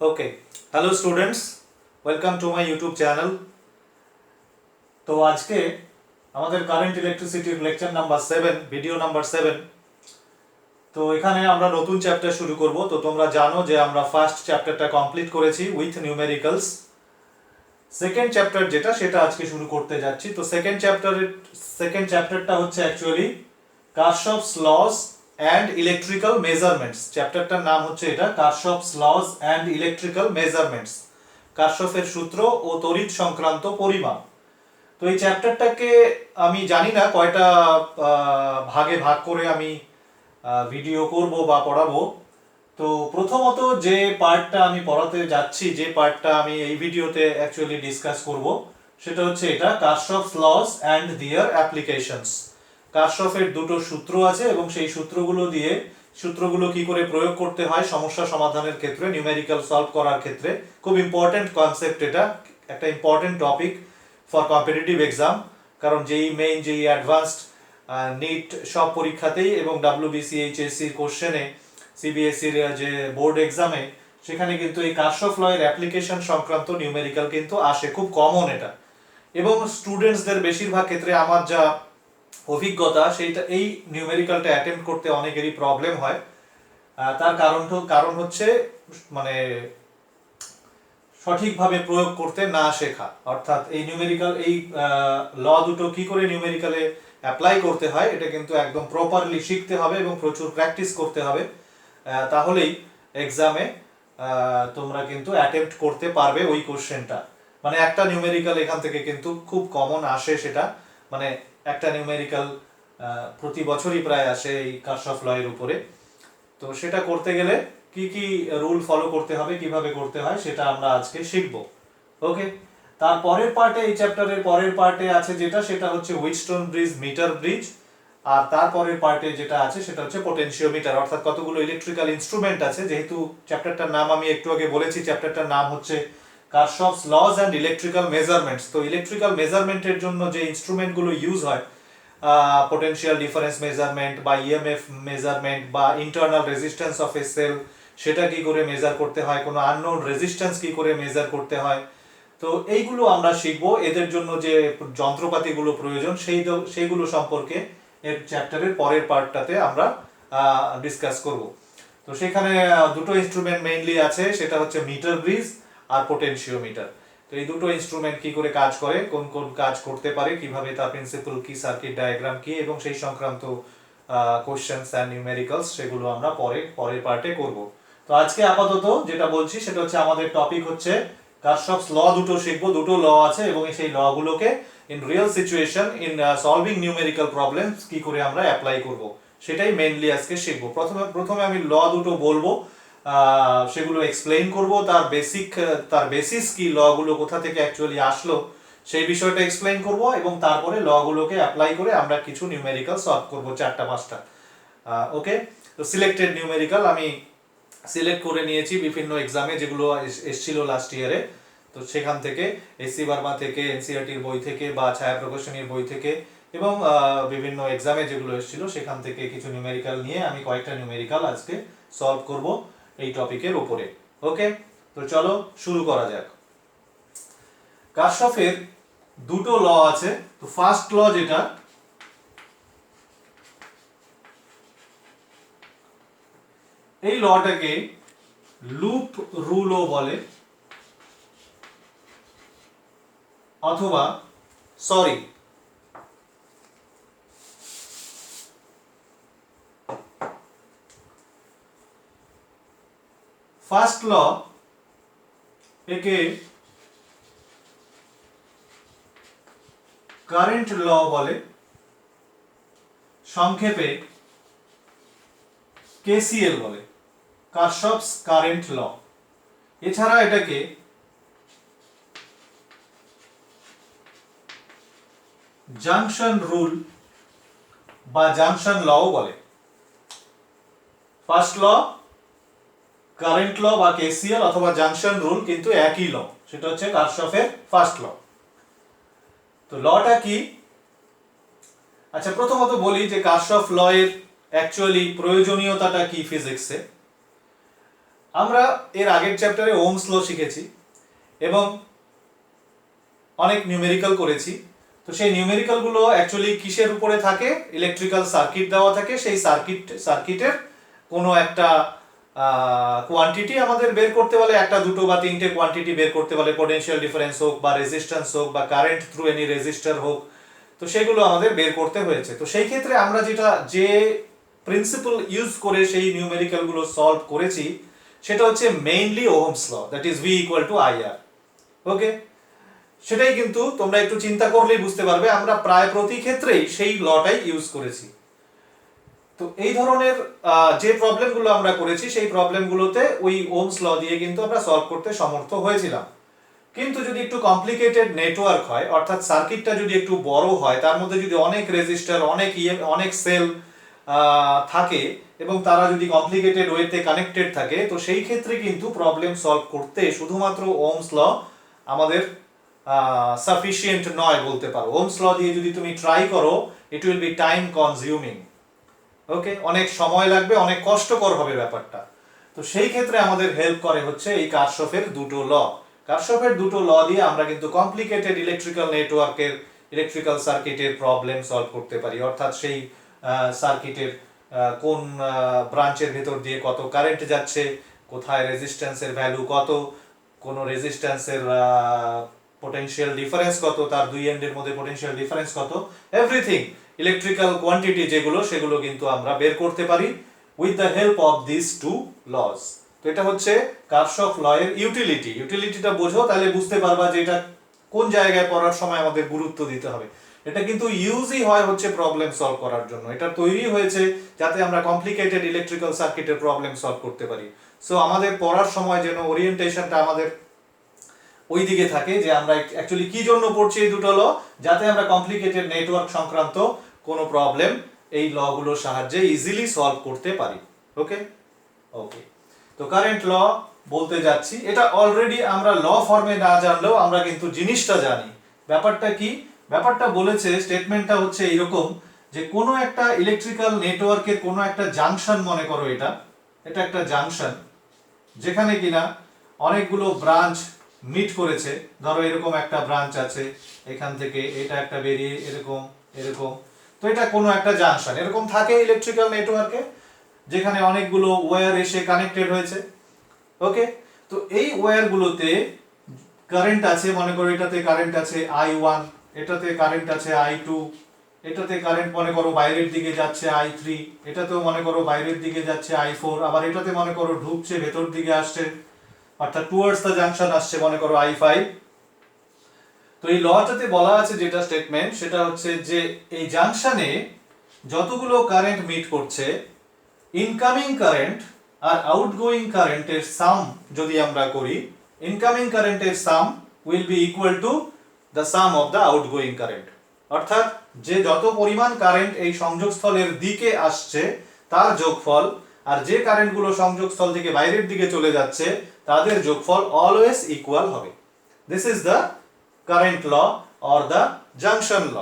Okay, hello students, welcome to my YouTube channel. তো আজকে আমাদের কারেন্ট ইলেকট্রিসিটির লেকচার নাম্বার 7, ভিডিও নাম্বার 7। তো এখানে আমরা নতুন চ্যাপ্টার শুরু করব। তো তোমরা জানো যে আমরা ফার্স্ট চ্যাপ্টারটা কমপ্লিট করেছি উইথ নিউমেরিক্যালস। সেকেন্ড চ্যাপ্টার যেটা সেটা আজকে শুরু করতে যাচ্ছি। তো সেকেন্ড চ্যাপ্টারটা হচ্ছে actually Kirchhoff's laws and electrical measurements. চ্যাপ্টারটার নাম হচ্ছে এটা Kirchhoff's laws and electrical measurements, কারশফের সূত্র ও তড়িৎ সংক্রান্ত পরিমাপ। তো এই চ্যাপ্টারটাকে আমি জানি না কয়টা ভাগে ভাগ করে আমি ভিডিও করব বা পড়াবো। তো প্রথমত যে পার্টটা আমি পড়াতে যাচ্ছি, যে পার্টটা আমি এই ভিডিওতে অ্যাকচুয়ালি ডিসকাস করব, সেটা হচ্ছে এটা Kirchhoff's laws and there applications. কারশফের দুটো সূত্র আছে এবং সেই সূত্রগুলো কি করে প্রয়োগ করতে হয় সমস্যা সমাধানের ক্ষেত্রে, নিউমেরিক্যাল সলভ করার ক্ষেত্রে। খুব ইম্পর্টেন্ট কনসেপ্ট, এটা একটা important topic for competitive exam. কারণ যেই মেইন, যেই অ্যাডভান্সড, নিট সব পরীক্ষাতেই এবং ডাব্লিউবিসি, এইচএসসি কোশ্চেনে, সিবিএসসির যে বোর্ড এক্সামে, সেখানে কিন্তু এই কারশফ ল এর অ্যাপ্লিকেশন সংক্রান্ত নিউমেরিক্যাল কিন্তু আসে, খুব কমন এটা। এবং স্টুডেন্টসদের বেশিরভাগ ক্ষেত্রে আমার যা অভিজ্ঞতা, সেইটা এই নিউমেরিক্যালটা অ্যাটেম্প করতে অনেকেরই প্রবলেম হয়। তার কারণ হচ্ছে মানে সঠিকভাবে প্রয়োগ করতে না শেখা। অর্থাৎ এই নিউমেরিক্যাল, এই ল দুটো কি করে নিউমেরিক্যালে অ্যাপ্লাই করতে হয়, এটা কিন্তু একদম প্রপারলি শিখতে হবে এবং প্রচুর প্র্যাকটিস করতে হবে। তাহলেই এক্সামে তোমরা কিন্তু অ্যাটেম্প্ট করতে পারবে ওই কোশ্চেনটা। মানে একটা নিউমেরিক্যাল এখান থেকে কিন্তু খুব কমন আসে, সেটা মানে একটা নিউমেরিক্যাল প্রতি বছরই প্রায় আসে এই কারশফ ল এর উপরে। তো সেটা করতে গেলে কি কি রুল ফলো করতে হবে, কিভাবে করতে হয়, সেটা আমরা আজকে শিখব। ওকে, তার পরের পার্টে, এই চ্যাপ্টারের পরের পার্টে আছে যেটা, সেটা হচ্ছে হুইটস্টোন ব্রিজ মিটার ব্রিজ। আর তারপরের পার্টে যেটা আছে সেটা হচ্ছে পোটেনশিওমিটার। অর্থাৎ কতগুলো ইলেকট্রিক্যাল ইনস্ট্রুমেন্ট আছে। যেহেতু চ্যাপ্টারটার নাম আমি একটু আগে বলেছি, চ্যাপ্টারটার নাম হচ্ছে Kirchhoff's laws and electrical measurements. তো ইলেকট্রিক্যাল মেজারমেন্টের জন্য যে ইনস্ট্রুমেন্টগুলো ইউজ হয়, পোটেনশিয়াল ডিফারেন্স মেজারমেন্ট বা ইএমএফ মেজারমেন্ট বা internal resistance of a cell, সেটা কি করে মেজার করতে হয়, কোনো আননোন রেজিস্ট্যান্স কি করে মেজার করতে হয়, তো এইগুলো আমরা শিখবো। এদের জন্য যে যন্ত্রপাতিগুলো প্রয়োজন সেইগুলো সম্পর্কে এর চ্যাপ্টারের পরের পার্টটাতে আমরা ডিসকাস করব। তো সেখানে দুটো ইনস্ট্রুমেন্ট মেইনলি আছে, সেটা হচ্ছে মিটার ব্রিজ আর পোটেনশিওমিটার। তো এই দুটো ইনস্ট্রুমেন্ট কি করে কাজ করে, কোন কোন কাজ করতে পারে, কিভাবে তার প্রিন্সিপাল কি, সার্কিট ডায়াগ্রাম কি, এবং সেই সংক্রান্ত কোশ্চেনস অ্যান্ড নিউমেরিক্যালস, সেগুলো আমরা পরের পার্টে করব। তো আজকে আপাতত যেটা বলছি সেটা হচ্ছে আমাদের টপিক হচ্ছে কারশফস ল দুটো শিখবো। দুটো ল আছে এবং সেই ল গুলোকে in real situation, in solving numerical problems কি করে আমরা অ্যাপ্লাই করব, সেটাই মেইনলি আজকে শিখবো। প্রথমে আমি ল দুটো বলবো, সেগুলো এক্সপ্লেইন করব, তার বেসিস কি, ল গুলো কোথা থেকে অ্যাকচুয়ালি আসলো সেই বিষয়টা এক্সপ্লেইন করব, এবং তারপরে ল গুলোকে অ্যাপ্লাই করে আমরা কিছু নিউমেরিক্যাল সলভ করব, 4-5টা। ওকে, তো সিলেক্টেড নিউমেরিক্যাল আমি সিলেক্ট করে নিয়েছি বিভিন্ন এক্সামে, যেগুলো এসেছিল লাস্ট ইয়ারে। তো সেখান থেকে এসসি বার্মা থেকে, এনসিইআরটির বই থেকে বা ছায়া প্রকাশনীর বই থেকে, এবং বিভিন্ন এক্সামে যেগুলো এসেছিল সেখান থেকে কিছু নিউমেরিক্যাল নিয়ে আমি কয়েকটা নিউমেরিক্যাল আজকে সলভ করব এই টপিকের উপরে। ওকে, তো চলো শুরু করা যাক। কারশফের দুটো ল আছে। তো ফার্স্ট ল যেটা, এই লটাকে লুপ রুলও বলে, অথবা ফার্স্ট ল একে কারেন্ট ল বলে, সংক্ষেপে কেসিএল বলে, কারশফস কারেন্ট ল। এছাড়া এটাকে জাংশন রুল বা জাংশন লও বলে। ফার্স্ট ল কারেন্ট ল বা কেসিএল অথবা জাংশন রুল কিন্তু একই ল, সেটা হচ্ছে কারশফের ফার্স্ট ল। তো লটা কি? আচ্ছা, প্রথমত বলি যে কারশফ ল এর অ্যাকচুয়ালি প্রয়োজনীয়তাটা কি ফিজিক্সে। আমরা এর আগের চ্যাপ্টারে ওহমস ল শিখেছি এবং অনেক নিউমেরিক্যাল করেছি। তো সেই নিউমেরিক্যালগুলো অ্যাকচুয়ালি কিসের উপরে থাকে? ইলেকট্রিক্যাল সার্কিট দেওয়া থাকে, সেই সার্কিটের কোনো একটা কোয়ান্টিটি আমাদের বের করতে বলে, একটা দুটো বা তিনটে কোয়ান্টিটি বের করতে বলে, পোটেনশিয়াল ডিফারেন্স হোক বা রেজিস্ট্যান্স হোক বা কারেন্ট থ্রু এনি রেজিস্টার হোক, তো সেগুলো আমাদের বের করতে হয়েছে। তো সেই ক্ষেত্রে আমরা যে প্রিন্সিপাল ইউজ করে সেই নিউমেরিক্যালগুলো সলভ করেছি সেটা হচ্ছে mainly Ohm's law, that is V = IR। Okay, সেটাই কিন্তু তোমরা একটু চিন্তা করলেই বুঝতে পারবে আমরা প্রায় প্রতি ক্ষেত্রেই সেই লটাই ইউজ করেছি। তো এই ধরনের যে প্রবলেমগুলো আমরা করেছি সেই প্রবলেমগুলোতে ওই ওহমস ল দিয়ে কিন্তু আমরা সলভ করতে সমর্থ হয়েছিলাম। কিন্তু যদি একটু কমপ্লিকেটেড নেটওয়ার্ক হয়, অর্থাৎ সার্কিটটা যদি একটু বড় হয়, তার মধ্যে যদি অনেক রেজিস্টার, অনেক সেল থাকে এবং তারা যদি কমপ্লিকেটেড ওয়েতে কানেক্টেড থাকে, তো সেই ক্ষেত্রে কিন্তু প্রবলেম সলভ করতে শুধুমাত্র ওহমস ল আমাদের সাফিসিয়েন্ট নয় বলতে পারো। ওহমস ল দিয়ে যদি তুমি ট্রাই করো, it will be time consuming. Okay, অনেক সময় লাগবে, অনেক কষ্টকর হবে ব্যাপারটা। তো সেই ক্ষেত্রে আমাদের হেল্প করে হচ্ছে এই কারশফের দুটো ল। কারশফের দুটো ল দিয়ে আমরা কিন্তু কমপ্লিকেটেড ইলেকট্রিক্যাল নেটওয়ার্কের, ইলেকট্রিক্যাল সার্কিটের প্রবলেম সলভ করতে পারি। অর্থাৎ সেই সার্কিটের কোন ব্রাঞ্চের ভেতর দিয়ে কত কারেন্ট যাচ্ছে, কোথায় রেজিস্ট্যান্সের ভ্যালু কত, কোন রেজিস্ট্যান্সের পোটেনশিয়াল ডিফারেন্স কত, তার দুই এন্ডের মধ্যে পোটেনশিয়াল ডিফারেন্স কত, এভরিথিং ইলেকট্রিক্যাল কোয়ান্টিটি যেগুলো, সেগুলো কিন্তু আমরা বের করতে পারি with the help of this two laws. তো এটা হচ্ছে কারশফ ল এর ইউটিলিটি। ইউটিলিটিটা বোঝো, তাহলে বুঝতে পারবা যে এটা কোন জায়গায় পড়ার সময় আমাদের গুরুত্ব দিতে হবে। এটা কিন্তু ইউজই হয় হচ্ছে প্রবলেম সলভ করার জন্য। এটা তৈরি হয়েছে যাতে আমরা কমপ্লিকেটেড ইলেকট্রিক্যাল সার্কিটের প্রবলেম সলভ করতে পারি। সো আমাদের পড়ার সময় যেন ওরিয়েন্টেশনটা আমাদের ওই দিকে থাকে যে আমরা অ্যাকচুয়ালি কি জন্য পড়ছি এই দুটো ল, যাতে আমরা কমপ্লিকেটেড নেটওয়ার্ক সংক্রান্ত কোনো প্রবলেম এই লগুলোর সাহায্যে ইজিলি সলভ করতে পারি। ওকে ওকে, তো কারেন্ট ল বলতে যাচ্ছি, এটা অলরেডি আমরা ল ফর্মে না জানলেও আমরা কিন্তু জিনিসটা জানি। ব্যাপারটা কি? ব্যাপারটা বলেছে, স্টেটমেন্টটা হচ্ছে এরকম যে কোনো একটা ইলেকট্রিক্যাল নেটওয়ার্কের কোনো একটা জাংশন, মনে করো এটা একটা জাংশন যেখানে কিনা অনেকগুলো ব্রাঞ্চ মিট করেছে। ধরো এরকম একটা ব্রাঞ্চ আছে, এখান থেকে এটা একটা বেরিয়ে এরকম এরকম, তো এটা কোনো একটা জাংশন এরকম থাকে ইলেকট্রিক্যাল নেটওয়ার্কে, যেখানে অনেকগুলো ওয়্যার এসে কানেক্টেড হয়েছে। ওকে, তো এই ওয়্যারগুলোতে কারেন্ট আছে, মনে করো এটাতে কারেন্ট আছে I1, এটাতে কারেন্ট আছে I2, এটাতে কারেন্ট মনে করো বাইরের দিকে যাচ্ছে I3, এটাতেও মনে করো বাইরের দিকে যাচ্ছে I4, আবার এটাতে মনে করো ঢুকছে ভেতর দিকে আসছে, অর্থাৎ টুয়ার্ডস দ্য জাংশন আসছে মনে করো I5। তো এই লটাতে বলা আছে যেটা স্টেটমেন্ট, সেটা হচ্ছে যে এই জাংশনে যতগুলো কারেন্ট মিট করছে, ইনকামিং কারেন্ট আর আউটগোয়িং কারেন্টের সাম যদি আমরা করি, ইনকামিং কারেন্টের sum will be equal to the sum of the outgoing current. অর্থাৎ যে যত পরিমাণ কারেন্ট এই সংযোগস্থলের দিকে আসছে তার যোগফল, আর যে কারেন্টগুলো সংযোগস্থল থেকে বাইরের দিকে চলে যাচ্ছে তাদের যোগফল অলওয়েজ ইকুয়াল হবে। This is the current law or the junction law.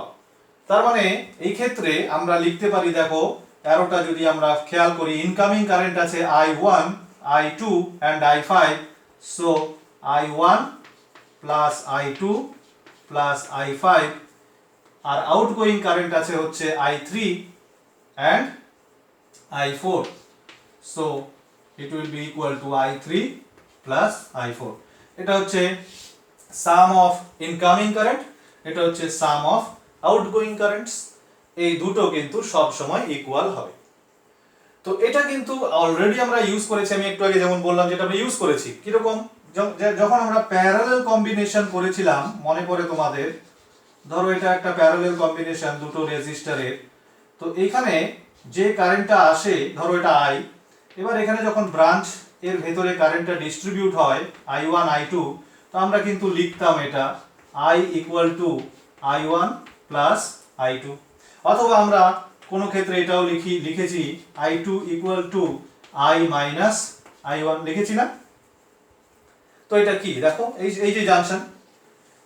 তার মানে এই ক্ষেত্রে আমরা লিখতে পারি, দেখো অ্যারোটা যদি আমরা খেয়াল করি, ইনকামিং কারেন্ট আছে I1, I2 and I5, so I1 plus I2 plus I5, আর আউটগোয়িং কারেন্ট আছে হচ্ছে I3 and I4, so it will be equal to I3 plus I4। এটা হচ্ছে সাম অফ ইনকামিং কারেন্ট, এটা হচ্ছে সাম অফ আউটগোয়িং কারেন্টস। এই দুটো কিন্তু সব সময় ইকুয়াল হবে। তো এটা কিন্তু অলরেডি আমরা ইউজ করেছি, আমি একটু আগে যেমন বললাম যেটা আমরা ইউজ করেছি কিরকম, যখন আমরা প্যারালাল কম্বিনেশন করেছিলাম, মনে পড়ে তোমাদের? ধরো এটা একটা প্যারালাল কম্বিনেশন দুটো রেজিস্টারের, তো এইখানে যে কারেন্টটা আসে ধরো এটা I, এবার এখানে যখন ব্রাঞ্চ এর ভেতরে কারেন্টটা ডিস্ট্রিবিউট হয় I1 I2, তো আমরা কিন্তু লিখতাম এটা I equal to I1 plus I2, অথবা আমরা কোনো ক্ষেত্রে এটাও লিখেছি I2 equal to I minus I1, লিখেছি না? তো এটা কি দেখো, এই যে জাংশন,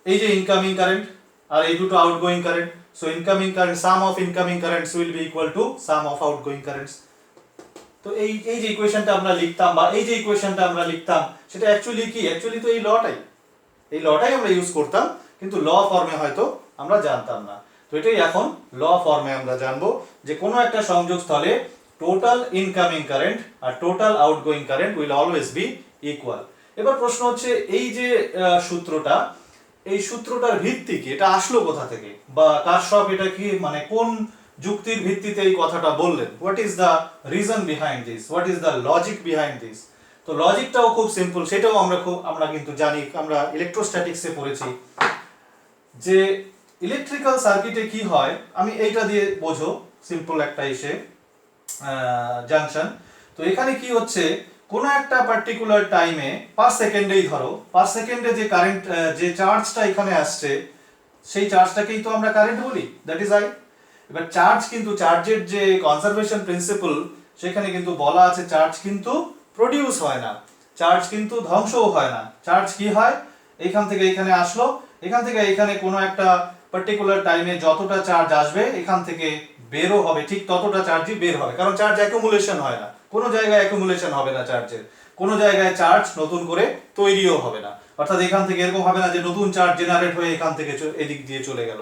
এই যে ইনকামিং কারেন্ট আর এই দুটো outgoing current, so incoming current, some of incoming currents will be equal to some of outgoing currents. তো এই এই যে ইকুয়েশনটা আমরা লিখতাম বা এই যে ইকুয়েশনটা আমরা লিখতাম সেটা অ্যাকচুয়ালি কি, অ্যাকচুয়ালি তো এই লটাই আমরা ইউজ করতাম, কিন্তু ল ফর্মে হয়তো আমরা জানতাম না। তো এটাই এখন ল ফর্মে আমরা জানবো যে কোনো একটা সংযোগ স্থলে টোটাল ইনকামিং কারেন্ট আর total outgoing current will always be equal. এবার প্রশ্ন হচ্ছে এই যে সূত্রটা, এই সূত্রটার ভিত্তি কি, এটা আসলো কোথা থেকে, বা কারশফ এটা কি মানে কোন যুক্তির ভিত্তিতে এই কথাটা বললেন, what is the reason behind this, what is the logic behind this. তো লজিকটাও খুব সিম্পল, সেটাও আমরা কিন্তু জানি, আমরা ইলেকট্রোস্ট্যাটিক্সে পড়েছি যে ইলেকট্রিক্যাল সার্কিটে কি হয়, আমি এইটা দিয়ে বোঝো, সিম্পল একটা এসে জাংশন। তো এখানে কি হচ্ছে, কোনো একটা পার্টিকুলার টাইমে পার সেকেন্ডেই ধরো, পার সেকেন্ডে যে কারেন্ট যে চার্জটা এখানে আসছে সেই চার্জটাকেই তো আমরা কারেন্ট বলি, দ্যাট ইজ আই। এবার চার্জ কিন্তু, চার্জের যে কনজারভেশন প্রিন্সিপল সেখানে কিন্তু বলা আছে চার্জ কিন্তু প্রডিউস হয় না, চার্জ কিন্তু ধ্বংসও হয় না। চার্জ কি হয়, এইখান থেকে এখানে আসলো, এখান থেকে এখানে কোনো একটা পার্টিকুলার টাইমে যতটা চার্জ আসবে এখান থেকে বেরও হবে, ঠিক ততটা চার্জই বের হবে, কারণ চার্জ অ্যাকুমুলেশন হয় না, কোনো জায়গায় অ্যাকুমুলেশন হবে না চার্জের, কোনো জায়গায় চার্জ নতুন করে তৈরিও হবে না, অর্থাৎ এখান থেকে এরকম হবে না যে নতুন চার্জ জেনারেট হয়ে এখান থেকে এদিক দিয়ে চলে গেল।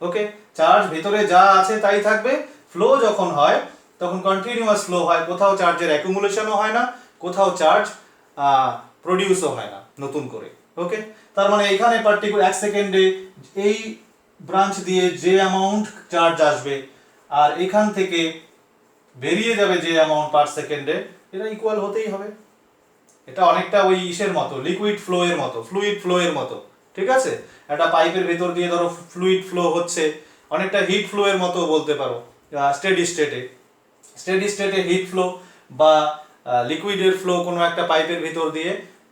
ওকে, চার্জ ভেতরে যা আছে তাই থাকবে, ফ্লো যখন হয় তখন কন্টিনিউয়াস ফ্লো হয়, কোথাও চার্জের অ্যাকুমুলেশনও হয় না, কোথাও চার্জ প্রডিউসও হয় না নতুন করে। ওকে, তার মানে এখানে পার্টিকুলার 1 সেকেন্ডে এই ব্রাঞ্চ দিয়ে যে অ্যামাউন্ট চার্জ আসবে আর এখান থেকে বেরিয়ে যাবে যে অ্যামাউন্ট পার সেকেন্ডে, এটা ইকুয়াল হতেই হবে। এটা অনেকটা ওই ইসের মতো, লিকুইড ফ্লো এর মতো, ফ্লুইড ফ্লো এর মতো, ঠিক আছে? একটা পাইপের ভেতর দিয়ে ধরো ফ্লুইড ফ্লো হচ্ছে, অনেকটা হিট ফ্লো এর মতো বলতে পারো। স্টেডি স্টেটে হিট ফ্লো বা লিকুইডের ফ্লো কোনো একটা পাইপের ভিতর দিয়ে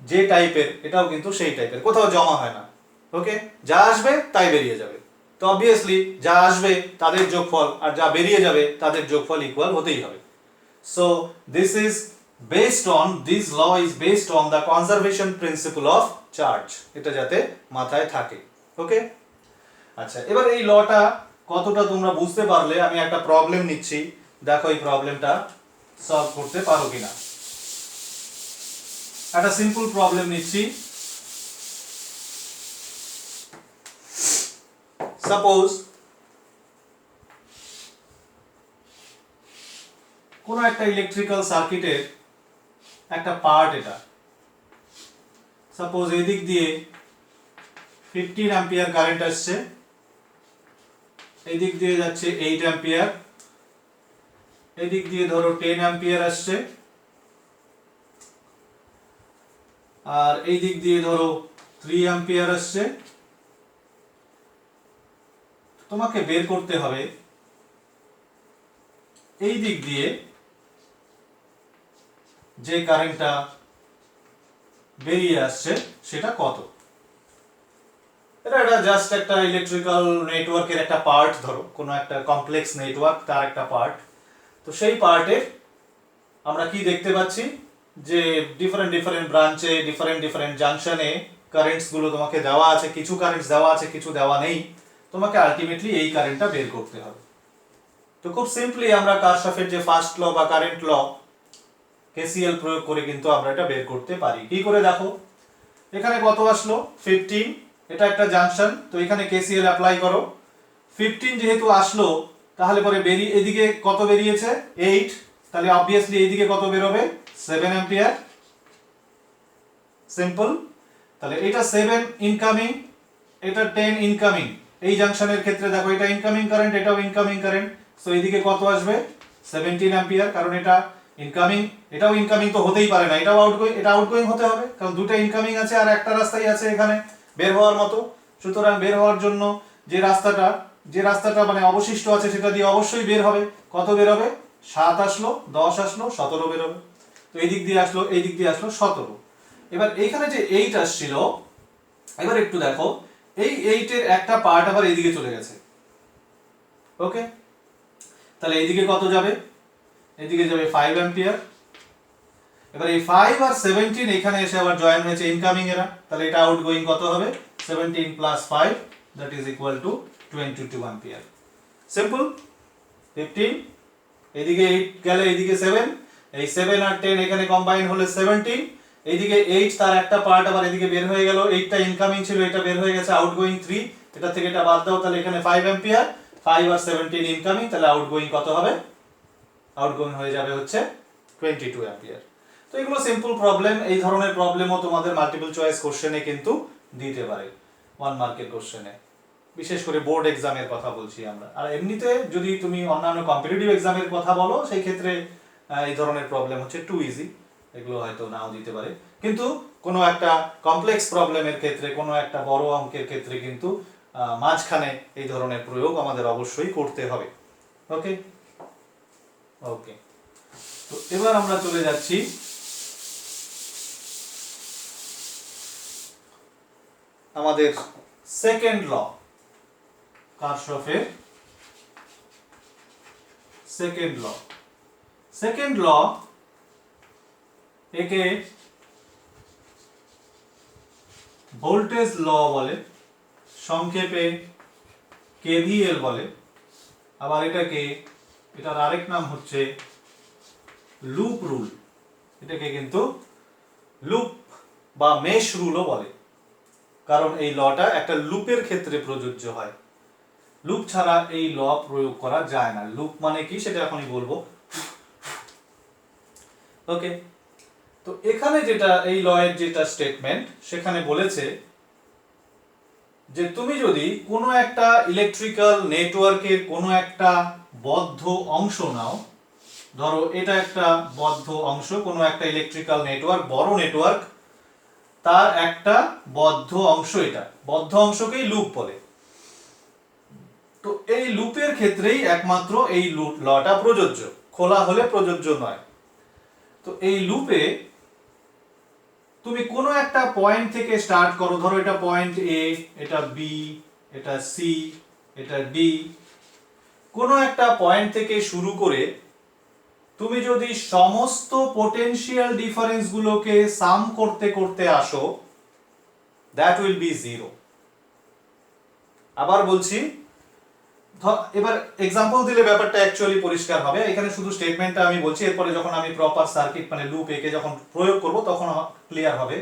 যে টাইপের, এটাও কিন্তু সেই টাইপের, কোথাও জমা হয় না। ওকে, যা আসবে তাই বেরিয়ে যাবে। তো অবভিয়াসলি যা আসবে তাদের যোগফল আর যা বেরিয়ে যাবে তাদের যোগফল ইকুয়াল হতেই হবে। So this law is based on the conservation principle of charge, এটা যাতে মাথায় থাকে। ওকে, আচ্ছা, এবার এই লটা কতটা তোমরা বুঝতে পারলে আমি একটা প্রবলেম নিচ্ছি, দেখো এই প্রবলেমটা সলভ করতে পারো কিনা। একটা সিম্পল প্রবলেম নিচ্ছি। সাপোজ কোন একটা ইলেকট্রিক্যাল সার্কিটের একটা পার্ট, এটা সাপোজ এদিক দিয়ে 15 অ্যাম্পিয়ার কারেন্ট আসছে, এই দিক দিয়ে যাচ্ছে 8 অ্যাম্পিয়ার, এই দিক দিয়ে ধরো 10 অ্যাম্পিয়ার আসছে, আর এই দিক দিয়ে ধরো 3 অ্যাম্পিয়ার আসছে। তোমাকে বের করতে হবে এই দিক দিয়ে যে কারেন্টটা বেরিয়ে আসছে সেটা কত। এটা জাস্ট একটা ইলেকট্রিক্যাল নেটওয়ার্কের একটা পার্ট, ধরো কোনো একটা কমপ্লেক্স নেটওয়ার্ক তার একটা পার্ট। তো সেই পার্টে আমরা কি দেখতে পাচ্ছি যে ডিফারেন্ট ব্রাঞ্চে ডিফারেন্ট জাংশনে কারেন্টস গুলো তোমাকে দেওয়া আছে, কিছু কারেন্টস দেওয়া আছে কিছু দেওয়া নেই, তোমাকে আলটিমেটলি এই কারেন্টটা বের করতে হবে। তো খুব সিম্পলি আমরা কারশফের যে ফার্স্ট ল বা কারেন্ট ল, কেসিএল প্রয়োগ করে কিন্তু আমরা এটা বের করতে পারি। কি করে দেখো, এখানে কত আসলো 15, এটা একটা জাংশন, তো এখানে কেসিএল অ্যাপ্লাই করো। 15 যেহেতু আসলো তাহলে পরে এদিকে কত বেরিয়েছে 8, তাহলে অবভিয়াসলি এইদিকে কত বেরোবে 7 অ্যাম্পিয়ার। সিম্পল, তাহলে এটা 7 ইনকামিং, এটা 10 ইনকামিং। এই জাংশনের ক্ষেত্রে দেখো এটা ইনকামিং কারেন্ট, এটাও ইনকামিং কারেন্ট, সো এইদিকে কত আসবে 17 অ্যাম্পিয়ার, কারণ এটা ইনকামিং, এটাও ইনকামিং তো হতেই পারে না, এটাও আউটগোয়িং, এটা আউটগোয়িং হতে হবে, কারণ দুটো ইনকামিং আছে আর একটা রাস্তাই আছে এখানে বের হওয়ার মতো। সুতরাং বের হওয়ার জন্য যে রাস্তাটা মানে অবশিষ্ট আছে সেটা দিয়ে অবশ্যই বের হবে। কত বের হবে, 7 আসলো, 10 আসলো, 17 বের হবে। তো এই দিক দিয়ে আসলো, এই দিক দিয়ে আসলো 17। এবার এইখানে যে 8 আসছিল, এবার একটু দেখো এই 8 এর একটা পার্ট আবার এইদিকে চলে গেছে। ওকে, তাহলে এইদিকে কত যাবে, এদিকে যাবে 5 অ্যাম্পিয়ার। এবার এই 5 আর 17 এখানে এসে আবার জয়েন হয়েছে ইনকামিং এরা, তাহলে এটা আউটগোয়িং কত হবে 17 plus 5, that is equal two 22 ampere. Simple, 15 এদিকে 8 গেলে এদিকে 7, এই 7 আর 10 এখানে কম্বাইন হলে 17, এইদিকে 8 তার একটা পার্ট আবার এদিকে বের হয়ে গেল, 8টা ইনকামিং ছিল, এটা বের হয়ে গেছে আউটগোয়িং 3, এটা থেকে এটা বাদ দাও, তাহলে এখানে 5 অ্যাম্পিয়ার, 5 আর 17 ইনকামিং, তাহলে আউটগোয়িং কত হবে? আউটগোয়িং হয়ে যাবে হচ্ছে 22 অ্যাম্পিয়ার। তো এগুলো সিম্পল প্রবলেম, এই ধরনের প্রবলেমও তোমাদের মাল্টিপল চয়েস কোশ্চেনে কিন্তু দিতে পারে, 1 মার্কের কোশ্চেনে, বিশেষ করে বোর্ড এক্সামের কথা বলছি আমরা। আর এমনিতে যদি তুমি অন্যান্য কম্পিটিটিভ এক্সামের কথা বলো সেই ক্ষেত্রে এই ধরনের প্রবলেম হচ্ছে টু ইজি, এগুলো হয়তো নাও দিতে পারে, কিন্তু কোনো একটা কমপ্লেক্স প্রবলেমের ক্ষেত্রে, কোনো একটা বড় অঙ্কের ক্ষেত্রে কিন্তু মাঝখানে এই ধরনের প্রয়োগ আমাদের অবশ্যই করতে হবে। ওকে ওকে, তো এবার আমরা চলে যাচ্ছি আমাদের সেকেন্ড ল, কারশফের সেকেন্ড ল। সেকেন্ড ল একে ভোল্টেজ ল বলে, সংক্ষেপে কেভিএল বলে, আবার এটার আরেক নাম হচ্ছে লুপ রুল, এটাকে কিন্তু লুপ বা মেশ রুলও বলে, কারণ এই লটা একটা লুপের ক্ষেত্রে প্রযোজ্য হয়, লুপ ছাড়া এই ল প্রয়োগ করা যায় না। লুপ মানে কি সেটা এখনই বলবো। ওকে, তো এখানে যেটা এই ল এর যেটা স্টেটমেন্ট, সেখানে বলেছে যে তুমি যদি কোনো একটা ইলেকট্রিক্যাল নেটওয়ার্কের কোনো একটা বদ্ধ অংশ নাও, ধরো এটা একটা বদ্ধ অংশ, কোনো একটা ইলেকট্রিক্যাল নেটওয়ার্ক, বড় নেটওয়ার্ক, তার একটা বদ্ধ অংশ, এটা বদ্ধ অংশকেই লুপ বলে। তো এই লুপের ক্ষেত্রেই একমাত্র এই লটা প্রযোজ্য, খোলা হলে প্রযোজ্য নয়। তো এই লুপে তুমি কোনো একটা পয়েন্ট থেকে স্টার্ট করো, ধরো এটা পয়েন্ট এ, এটা বি, এটা সি, এটা ডি, কোনো একটা পয়েন্ট থেকে শুরু করে তুমি যদি সমস্ত পোটেনশিয়াল ডিফারেন্স গুলোকে সাম করতে করতে আসো, দ্যাট উইল বি জিরো। আবার বলছি, এবার এক্সাম্পল দিলে ব্যাপারটা অ্যাকচুয়ালি পরিষ্কার হবে। এখানে শুধু স্টেটমেন্টটা আমি বলছি, এরপরে যখন আমি প্রপার সার্কিট মানে লুপ একে যখন প্রয়োগ করব তখন ক্লিয়ার হবে।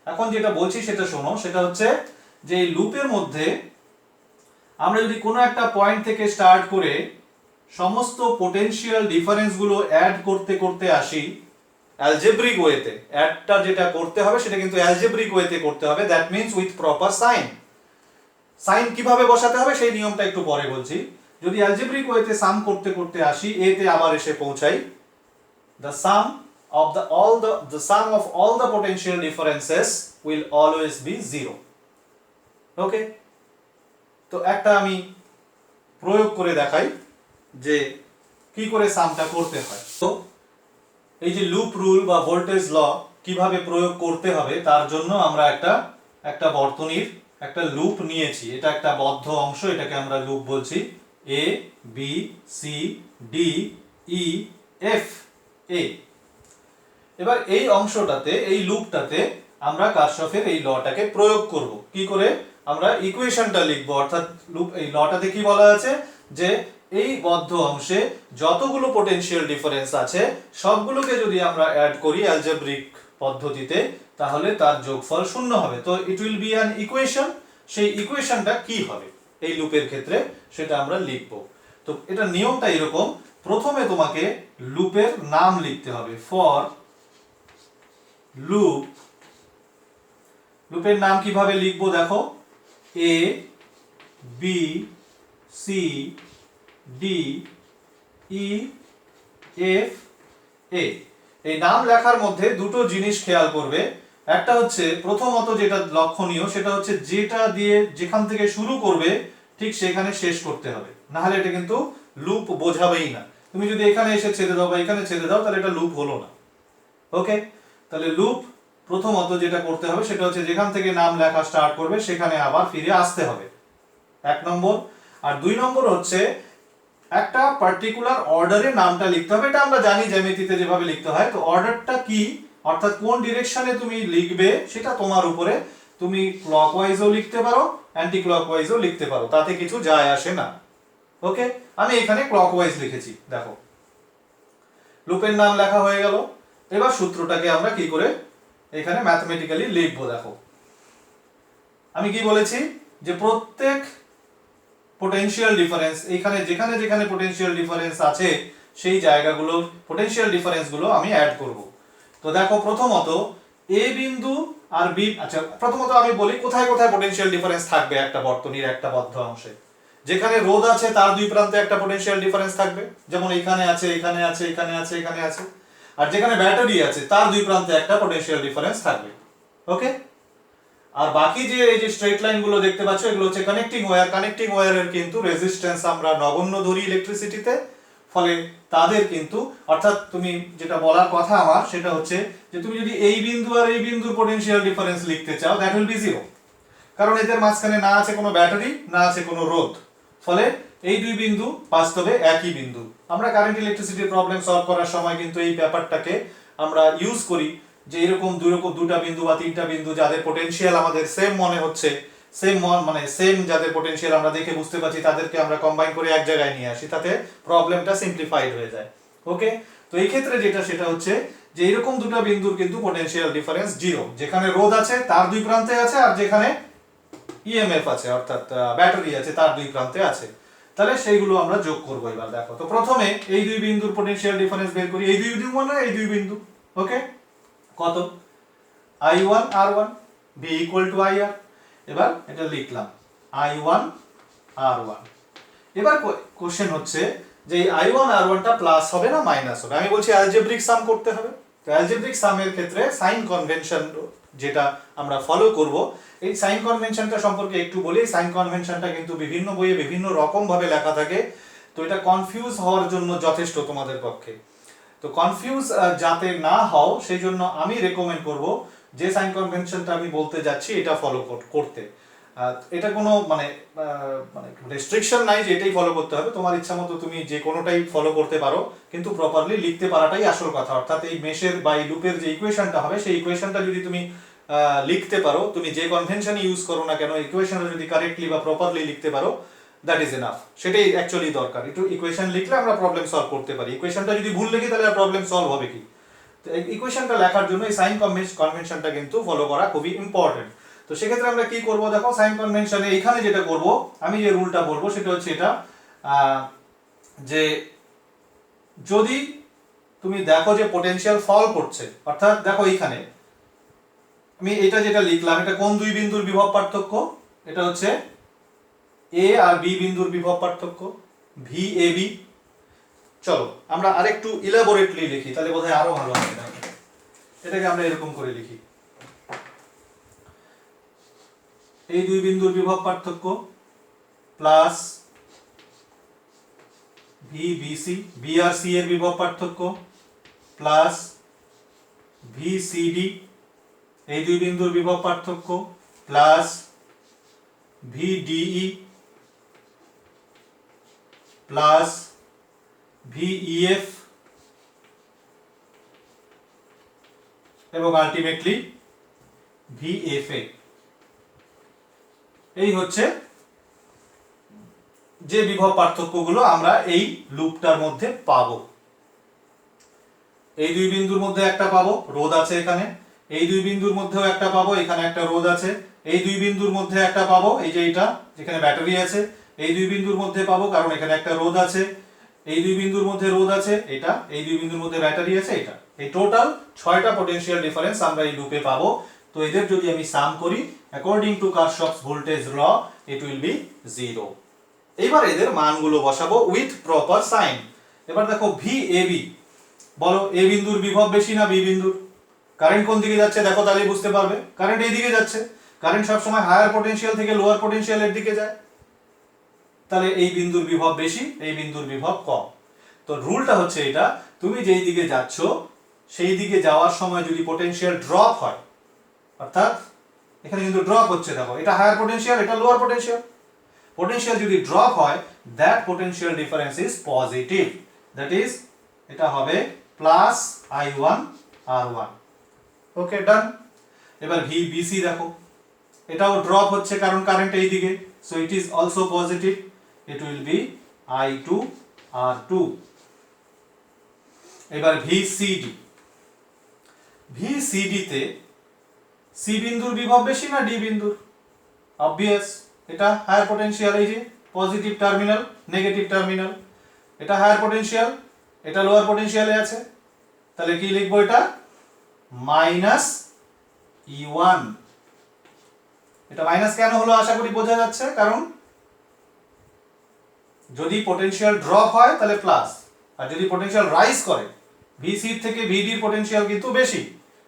এখন যেটা বলছি সেটা শোনো, সেটা হচ্ছে যে এই লুপের মধ্যে আমরা যদি কোনো একটা পয়েন্ট থেকে স্টার্ট করে সমস্ত পোটেনশিয়াল ডিফারেন্স গুলো অ্যাড করতে করতে আসি অ্যালজেব্রিক ওয়েতে, অ্যাডটা যেটা করতে হবে সেটা কিন্তু অ্যালজেব্রিক ওয়েতে করতে হবে, that means with proper sign. Sign কিভাবে বসাতে হবে সেই নিয়মটা একটু পরে বলছি। যদি অ্যালজেব্রিক ওয়েতে সাম করতে করতে আসি, এতে আবার এসে পৌঁছাই, the sum of the sum of all the potential differences will always be zero. ওকে, তো একটা আমি প্রয়োগ করে দেখাই যে কি করে সামটা করতে হয়। তো এই যে লুপ রুল বা ভোল্টেজ ল কিভাবে প্রয়োগ করতে হবে তার জন্য আমরা একটা বর্তনীর একটা লুপ নিয়েছি, এটা একটা বদ্ধ অংশ, এটাকে আমরা লুপ বলছি, A B C D E F A. এবার এই অংশটাতে, এই লুপটাতে আমরা কারশফের এই লটাকে প্রয়োগ করব। কি করে? আমরা ইকুয়েশনটা লিখব, অর্থাৎ লুপ এই লটাতে কি বলা আছে যে এই বদ্ধ অংশে যতগুলো পোটেনশিয়াল ডিফারেন্স আছে সবগুলোকে যদি আমরা অ্যাড করি অ্যালজেব্রিক পদ্ধতিতে, তাহলে তার যোগফল শূন্য হবে। তো ইট উইল বি অ্যান ইকুয়েশন। সেই ইকুয়েশনটা কি হবে এই লুপের ক্ষেত্রে সেটা আমরা লিখব। তো এটা নিয়মটা এরকম, প্রথমে তোমাকে লুপের নাম লিখতে হবে, ফর লুপ। লুপের নাম কিভাবে লিখবো দেখো, A B C D E F A. এই নাম লেখার মধ্যে দুটো জিনিস খেয়াল করবে। একটা হচ্ছে প্রথমত যেটা লক্ষণীয় সেটা হচ্ছে যেটা দিয়ে যেখান থেকে শুরু করবে ঠিক সেখানে শেষ করতে হবে, না হলে এটা কিন্তু লুপ বোঝাবেই না। তুমি যদি এখানে এসে ছেড়ে দাও বা এখানে ছেড়ে দাও তাহলে এটা লুপ হলো না। ওকে, তাহলে লুপ প্রথমত যেটা করতে হবে সেটা হচ্ছে যেখান থেকে নাম লেখা স্টার্ট করবে সেখানে আবার ফিরে আসতে হবে, 1 নম্বর। আর 2 নম্বর হচ্ছে একটা পার্টিকুলার অর্ডারে নামটা লিখতে হবে। এটা আমরা জানি জ্যামিতিতে যেভাবে লিখতে হয়। তো অর্ডারটা কি, অর্থাৎ কোন ডিরেকশনে তুমি লিখবে সেটা তোমার উপরে। তুমি ক্লকওয়াইজও লিখতে পারো, অ্যান্টি ক্লকওয়াইজও লিখতে পারো, তাতে কিছু যায় আসে না। ওকে, আমি এখানে ক্লকওয়াইজ লিখেছি দেখো। লুপের নাম লেখা হয়ে গেল। এবার সূত্রটাকে আমরা কি করে এখানে ম্যাথমেটিক্যালি লিখবো দেখো। আমি কি বলেছি যে প্রত্যেক পোটেনশিয়াল ডিফারেন্স এখানে যেখানে যেখানে পোটেনশিয়াল ডিফারেন্স আছে সেই জায়গাগুলোর পোটেনশিয়াল ডিফারেন্স গুলো আমি অ্যাড করব। তো দেখো প্রথমত এ বিন্দু আর বি, আচ্ছা প্রথমত আমি বলি কোথায় কোথায় পোটেনশিয়াল ডিফারেন্স থাকবে একটা বর্তনীর একটা বদ্ধ অংশে। যেখানে রোধ আছে তার দুই প্রান্তে একটা পোটেনশিয়াল ডিফারেন্স থাকবে, যেমন এখানে আছে এখানে আছে এখানে আছে এখানে আছে। আর যেখানে ব্যাটারি আছে তার দুই প্রান্তে একটা পোটেনশিয়াল ডিফারেন্স থাকবে। ওকে, আর বাকি যে এই যে স্ট্রেট লাইন গুলো দেখতে পাচ্ছ এগুলো হচ্ছে কানেক্টিং ওয়্যার। কানেক্টিং ওয়্যারের কিন্তু রেজিস্ট্যান্স আমরা নগণ্য ধরি ইলেকট্রিসিটিতে, ফলে তাদের কিন্তু অর্থাৎ তুমি যেটা বলার কথা আমার সেটা হচ্ছে যে তুমি যদি এই বিন্দু আর এই বিন্দুর পোটেনশিয়াল ডিফারেন্স লিখতে চাও দ্যাট উইল বি জিরো, কারণ এদের মাঝখানে না আছে কোনো ব্যাটারি না আছে কোনো রোধ, ফলে এই দুই বিন্দু বাস্তবে একই বিন্দু। আমরা কারেন্ট ইলেকট্রিসিটির প্রবলেম সলভ করার সময় কিন্তু এই ব্যাপারটাকে আমরা ইউজ করি যে এরকম দুটা বিন্দু বা তিনটা বিন্দু যাদের পোটেনশিয়াল আমাদের সেম মনে হচ্ছে, সেম যাদের পোটেনশিয়াল আমরা দেখে বুঝতে পারছি তাদেরকে আমরা কম্বাইন করে এক জায়গায় নিয়ে আসি, তাতে প্রবলেমটা সিম্পলিফাইড হয়ে যায়। ওকে, তো এই ক্ষেত্রে যেটা সেটা হচ্ছে যে এরকম দুটো বিন্দুর কিন্তু পোটেনশিয়াল ডিফারেন্স জিরো, যেখানে রোধ আছে তার দুই প্রান্তে আছে আর যেখানে ইএমএফ আছে অর্থাৎ ব্যাটারি আছে তার দুই প্রান্তে আছে। তাহলে সেইগুলো আমরা যোগ করব। এবার দেখো, তো প্রথমে এই দুই বিন্দুর পোটেনশিয়াল ডিফারেন্স বের করি। এই দুই বিন্দু মানে এই দুই বিন্দু, ওকে, কত I1 R1 B equal to IR। এবার এটা লিখলাম I1 R1। এবার কোশ্চেন হচ্ছে যে এই I1 R1 টা প্লাস হবে না মাইনাস হবে। আমি বলছি অ্যালজেব্রিক সাম করতে হবে। তো অ্যালজেব্রিক সামের ক্ষেত্রে সাইন কনভেনশন যেটা আমরা ফলো করব, এই সাইন কনভেনশনটা সম্পর্কে একটু বলি। সাইন কনভেনশনটা কিন্তু বিভিন্ন বইয়ে বিভিন্ন রকম ভাবে লেখা থাকে, তো এটা কনফিউজ হওয়ার জন্য যথেষ্ট তোমাদের পক্ষে। তো কনফিউজ যাতে না হও সেই জন্য আমি রেকমেন্ড করব যে সাইন কনভেনশনটা আমি বলতে যাচ্ছি এটা ফলো করতে। এটা কোনো মানে রেস্ট্রিকশন নাই যে এটাই ফলো করতে হবে, তোমার ইচ্ছা মতো তুমি যে কোনোটাই ফলো করতে পারো, কিন্তু প্রপারলি লিখতে পারাটাই আসল কথা। অর্থাৎ এই মেশের বা এই লুপের যে ইকুয়েশনটা হবে সেই ইকুয়েশনটা যদি তুমি লিখতে পারো, তুমি যে কনভেনশন ইউজ করো না কেন ইকুয়েশনটা যদি কারেক্টলি বা প্রপারলি লিখতে পারো, দ্যাট ইজ এনাফ। সেটাই অ্যাকচুয়ালি দরকার। একটু ইকুয়েশন লিখলে আমরা প্রবলেম সলভ করতে পারি। ইকুয়েশনটা যদি ভুল লিখি তাহলে আর প্রবলেম সলভ হবে কি? তো ইকুয়েশনটা লেখার জন্য এই সাইন কনভেনশনটা কিন্তু ফলো করা খুবই ইম্পর্টেন্ট। তো সেক্ষেত্রে আমরা কি করব দেখো, সাইন কনভেনশনে এখানে যেটা করব, আমি যে রুলটা বলবো সেটা হচ্ছে এটা যে যদি তুমি দেখো যে পোটেনশিয়াল ফল করছে, অর্থাৎ দেখো এইখানে আমি এটা যেটা লিখলাম এটা কোন দুই বিন্দুর বিভব পার্থক্য, এটা হচ্ছে এ আর বি বিন্দুর বিভব পার্থক্য VAB। চলো আমরা আরেকটু ইলাবোরেটলি লিখি তাহলে বোধহয় আরো ভালো হবে। এটাকে আমরা এরকম করে লিখি, এই দুই বিন্দুর বিভব পার্থক্য প্লাস VBC, B আর C এর বিভব পার্থক্য প্লাস VCD, এই দুই বিন্দুর বিভব পার্থক্য প্লাস VDE প্লাস VEF এবং আলটিমেটলি VFA। এই হচ্ছে যে বিভব পার্থক্যগুলো আমরা এই লুপটার মধ্যে পাবো। এই দুই বিন্দুর মধ্যে একটা পাবো, রোধ আছে এখানে। এই দুই বিন্দুর মধ্যেও একটা পাবো, এখানে একটা রোধ আছে। এই দুই বিন্দুর মধ্যে একটা পাবো, এই যে এটা যেখানে ব্যাটারি আছে। এই দুই বিন্দুর মধ্যে পাবো কারণ এখানে একটা রোধ আছে। এই দুই বিন্দুর মধ্যে রোধ আছে এটা, এই দুই বিন্দুর মধ্যে ব্যাটারি আছে এটা। এই টোটাল 6টা পোটেনশিয়াল ডিফারেন্স আমরা এই লুপে পাবো। তো এদের যদি আমি সাম করি according to Kirchhoff's voltage law it will be 0। এবার এদের মানগুলো বসাবো উইথ প্রপার সাইন। এবার দেখো VAB, বলো এ বিন্দুর বিভব বেশি না বি বিন্দুর? কারেন্ট কোন দিকে যাচ্ছে দেখো তাহলেই বুঝতে পারবে। কারেন্ট এই দিকে যাচ্ছে, কারেন্ট সবসময় হায়ার পোটেনশিয়াল থেকে লোয়ার পোটেনশিয়ালের দিকে যায়, তাহলে এই বিন্দুর বিভব বেশি এই বিন্দুর বিভব কম। তো রুলটা হচ্ছে এটা, তুমি যেই দিকে যাচ্ছ সেই দিকে যাওয়ার সময় যদি পোটেনশিয়াল ড্রপ হয়, অর্থাৎ এখানে কিন্তু ড্রপ হচ্ছে দেখো, এটা হায়ার পোটেনশিয়াল এটা লোয়ার পোটেনশিয়াল, পোটেনশিয়াল যদি ড্রপ হয় that potential difference is positive, that is এটা হবে প্লাস I1 R1। ওকে ডান। এবার VBC দেখো, এটাও ড্রপ হচ্ছে কারণ কারেন্ট এই দিকে, so it is also positive, it will B I2 R2। এবার ভিসিডি, ভিসিডি তে সি বিন্দুর বিভব বেশি না ডি বিন্দুর? অবভিয়াস, এটা হায়ার পটেনশিয়াল, এই যে পজিটিভ টার্মিনাল নেগেটিভ টার্মিনাল, এটা হায়ার পটেনশিয়াল, এটা লোয়ার পটেনশিয়ালে আছে, তাহলে কি লিখবো এটা? Minus E1। এটা মাইনাস কেন হলো আশা করি বোঝা যাচ্ছে, কারণ যদি পটেনশিয়াল ড্রপ হয় তাহলে প্লাস, আর যদি পটেনশিয়াল রাইজ করে, ভিসি থেকে ভিডি এর পটেনশিয়াল কিন্তু বেশি,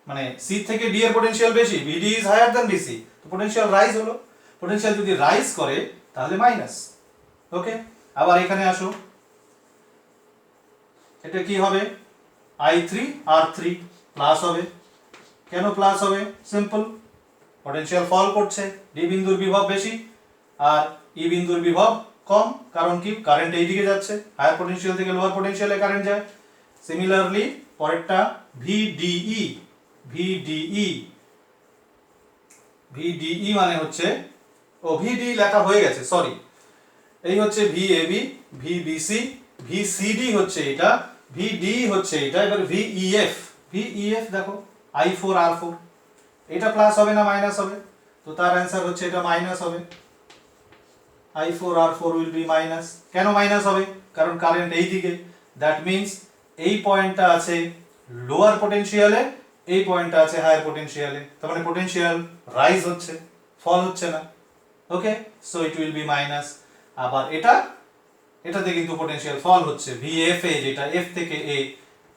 মানে সি থেকে ডি এর পটেনশিয়াল বেশি, ভিডি ইজ হায়ার দ্যান ভিসি, তো পটেনশিয়াল রাইজ হলো, পটেনশিয়াল যদি রাইজ করে তাহলে মাইনাস। ওকে, আবার এখানে আসো, এটা কি হবে? I3 R3 প্লাস হবে। কেন প্লাস হবে? সিম্পল, পটেনশিয়াল ফল করছে, ডি বিন্দুর বিভব বেশি আর ই বিন্দুর বিভব কম, কারণ কি? কারেন্ট এই দিকে যাচ্ছে, হায়ার পটেনশিয়াল থেকে লোয়ার পটেনশিয়ালে কারেন্ট যায়। সিমিলারলি পরেরটা VDE, VDE, VDE মানে হচ্ছে, ও VDE লেখা হয়ে গেছে, সরি, এই হচ্ছে VAB, VBC, VCD হচ্ছে এটা, VDE হচ্ছে এটা, এবার VEF, VEF দেখো I4 R4, এটা প্লাস হবে না মাইনাস হবে? তো তার অ্যান্সার হচ্ছে এটা মাইনাস হবে, I4 R4 will be minus. কেন মাইনাস হবে? কারণ কারেন্ট এই দিকে, দ্যাট মিন্স এই পয়েন্টটা আছে লোয়ার পটেনশিয়ালে, এই পয়েন্টটা আছে হায়ার পটেনশিয়ালে, তার মানে পটেনশিয়াল রাইজ হচ্ছে, ফল হচ্ছে না। Okay, so it will be minus. আবার এটা, এটাতে কিন্তু পটেনশিয়াল ফল হচ্ছে, VFA যেটা F থেকে A,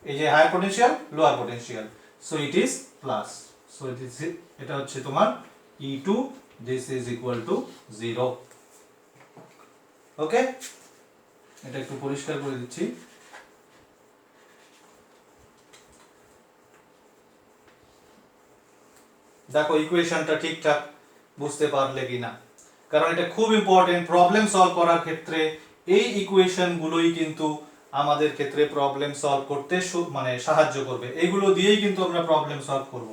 এই যে higher potential lower potential, so it is plus, so it is, এটা হচ্ছে তোমার E2, this is equal to 0। Okay, এটা একটু পরিষ্কার করে দিচ্ছি। দেখো ইকুয়েশনটা ঠিকঠাক বুঝতে পারলে কিনা, কারণ এটা খুব ইম্পর্টেন্ট প্রবলেম সলভ করার ক্ষেত্রে। এই ইকুয়েশন গুলোই কিন্তু আমাদের ক্ষেত্রে প্রবলেম সলভ করতে মানে সাহায্য করবে, এগুলো দিয়েই কিন্তু আমরা প্রবলেম সলভ করব।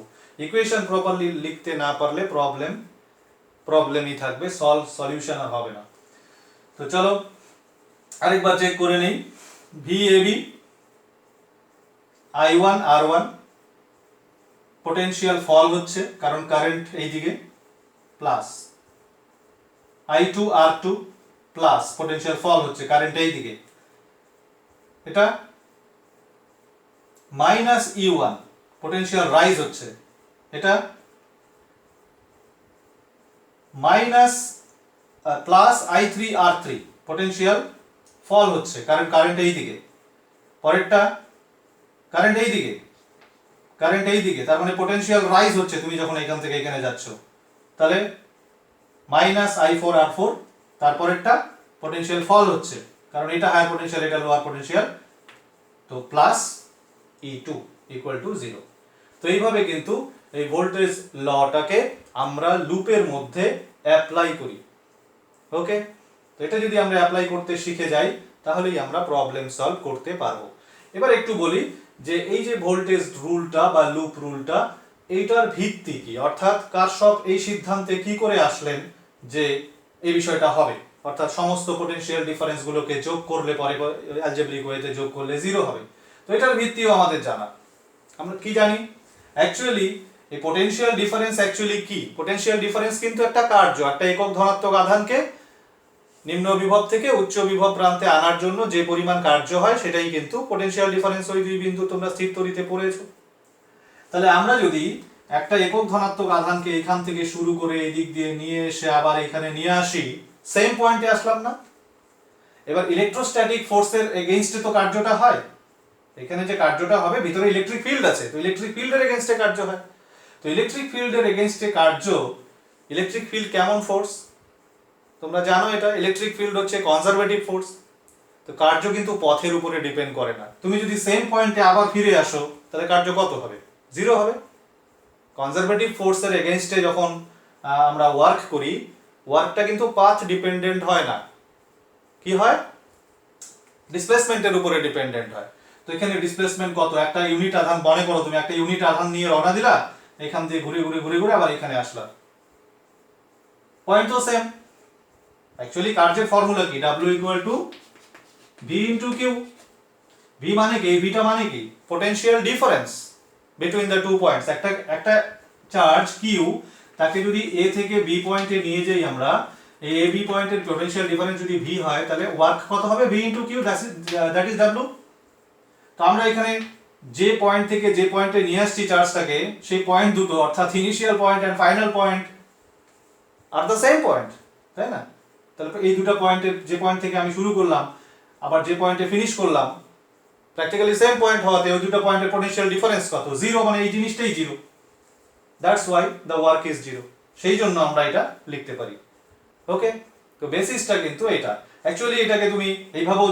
ইকুয়েশন প্রপারলি লিখতে না পারলে প্রবলেমই থাকবে, সলিউশন আর হবে না। তো চলো আরেকবার চেক করে নেই। VAB I1 R1 পটেনশিয়াল ফল হচ্ছে কারণ কারেন্ট এই দিকে, plus I2 R2 plus potential ফল হচ্ছে কারেন্ট এই দিকে, এটা মাইনাস E1 পটেনশিয়াল রাইজ হচ্ছে, এটা minus plus I3 R3 potential ফল হচ্ছে কারণ কারেন্ট এই দিকে, পরেরটা কারেন্ট এই দিকে, কারেন্ট এই দিকে, তার মানে পটেনশিয়াল রাইজ হচ্ছে তুমি যখন এখান থেকে এখানে যাচ্ছ, তাহলে মাইনাস I4 R4, তারপরেরটা পটেনশিয়াল ফল হচ্ছে কারণ এটা হায়ার পটেনশিয়াল এটা লোয়ার পটেনশিয়াল, তো প্লাস E2 ইকুয়াল টু 0। তো এইভাবে কিন্তু এই ভোল্টেজ লটাকে আমরা লুপের মধ্যে অ্যাপ্লাই করি। ওকে, তো এটা যদি আমরা অ্যাপ্লাই করতে শিখে যাই তাহলেই আমরা প্রবলেম সলভ করতে পারবো। এবার একটু বলি যে এই যে ভোল্টেজ রুলটা বা লুপ রুলটা, এইটার ভিত্তি কি, অর্থাৎ কারশফ এই সিদ্ধান্তে কি করে আসলেন যে এই বিষয়টা হবে, অর্থাৎ সমস্ত পটেনশিয়াল ডিফারেন্স গুলোকে যোগ করলে পরে অ্যালজেব্রিক ওয়েতে যোগ করলে 0 হবে। তো এটার ভিত্তিও আমাদের জানা। আমরা কি জানি অ্যাকচুয়ালি এই পটেনশিয়াল ডিফারেন্স অ্যাকচুয়ালি কি? পটেনশিয়াল ডিফারেন্স কিন্তু একটা কার্য, একটা একক ধনাত্মক আধানকে নিম্ন বিভব থেকে উচ্চ বিভব প্রান্তে আনার জন্য যে পরিমাণ কার্য হয় সেটাই কিন্তু পটেনশিয়াল ডিফারেন্স। ওই দুই বিন্দু তোমরা স্থির তড়িতে পড়েছো। তাহলে আমরা যদি একটা একক ধনাত্মক আধানকে এখান থেকে শুরু করে এই দিক দিয়ে নিয়ে এসে আবার এখানে নিয়ে আসি, সেম পয়েন্টে আসলাম না? এবার ইলেকট্রোস্ট্যাটিক ফোর্সের এগেইনস্টে তো কার্যটা হয়, এখানে যে কার্যটা হবে ভিতরে ইলেকট্রিক ফিল্ড আছে, তো ইলেকট্রিক ফিল্ডের এগেইনস্টে কার্য হয়। তো ইলেকট্রিক ফিল্ডের এগেইনস্টে কার্য, ইলেকট্রিক ফিল্ড কেমন ফোর্স তোমরা জানো, এটা ইলেকট্রিক ফিল্ড হচ্ছে কনজারভেটিভ ফোর্স। তো কার্য কিন্তু পথের উপরে ডিপেন্ড করে না। তুমি যদি সেম পয়েন্টে আবার ফিরে আসো তাহলে কার্য কত হবে? 0 হবে। কনজারভেটিভ ফোর্সের এগেইনস্টে যখন আমরা ওয়ার্ক করি, ওয়ার্কটা কিন্তু পাথ ডিপেন্ডেন্ট হয় না, কি হয়? ডিসপ্লেসমেন্টের উপরে ডিপেন্ডেন্ট হয়। তো এখানে ডিসপ্লেসমেন্ট কত? একটা ইউনিট আধান, মনে করো তুমি একটা ইউনিট আধান নিয়ে রওনা দিলা, এখান দিয়ে ঘুরে ঘুরে ঘুরে ঘুরে আবার এখানে আসলা, পয়েন্ট তো সেম। অ্যাকচুয়ালি কার্যের ফর্মুলা কি? W equal to V into Q. V মানে কি? ভিটা মানে কি? potential difference between the 2 points. একটা চার্জ q তাকে যদি a থেকে b পয়েন্টে নিয়ে যাই আমরা, এই a b পয়েন্টের পোটেনশিয়াল ডিফারেন্স যদি v হয়, তাহলে ওয়ার্ক কত হবে? v * q, that is w। তো আমরা এখানে যে পয়েন্ট থেকে যে পয়েন্টে নিয়ে আসছি চার্জটাকে, সেই পয়েন্ট দুটো অর্থাৎ initial point and final point আর দ্য সেম পয়েন্ট, তাই না? তাহলে এই দুটো পয়েন্টের, যে পয়েন্ট থেকে আমি শুরু করলাম আবার যে পয়েন্টে ফিনিশ করলাম, প্র্যাকটিক্যালি সেম পয়েন্ট হওয়াতে ওই দুটো পয়েন্টের পোটেনশিয়াল ডিফারেন্স কত? 0, মানে এই জিনিসটাই 0। That's why the work is 0। সেই জন্য আমরা এটা লিখতে পারি। ওকে, তো বেসিসটা কিন্তু এটা। অ্যাকচুয়ালি এটাকে তুমি এইভাবেও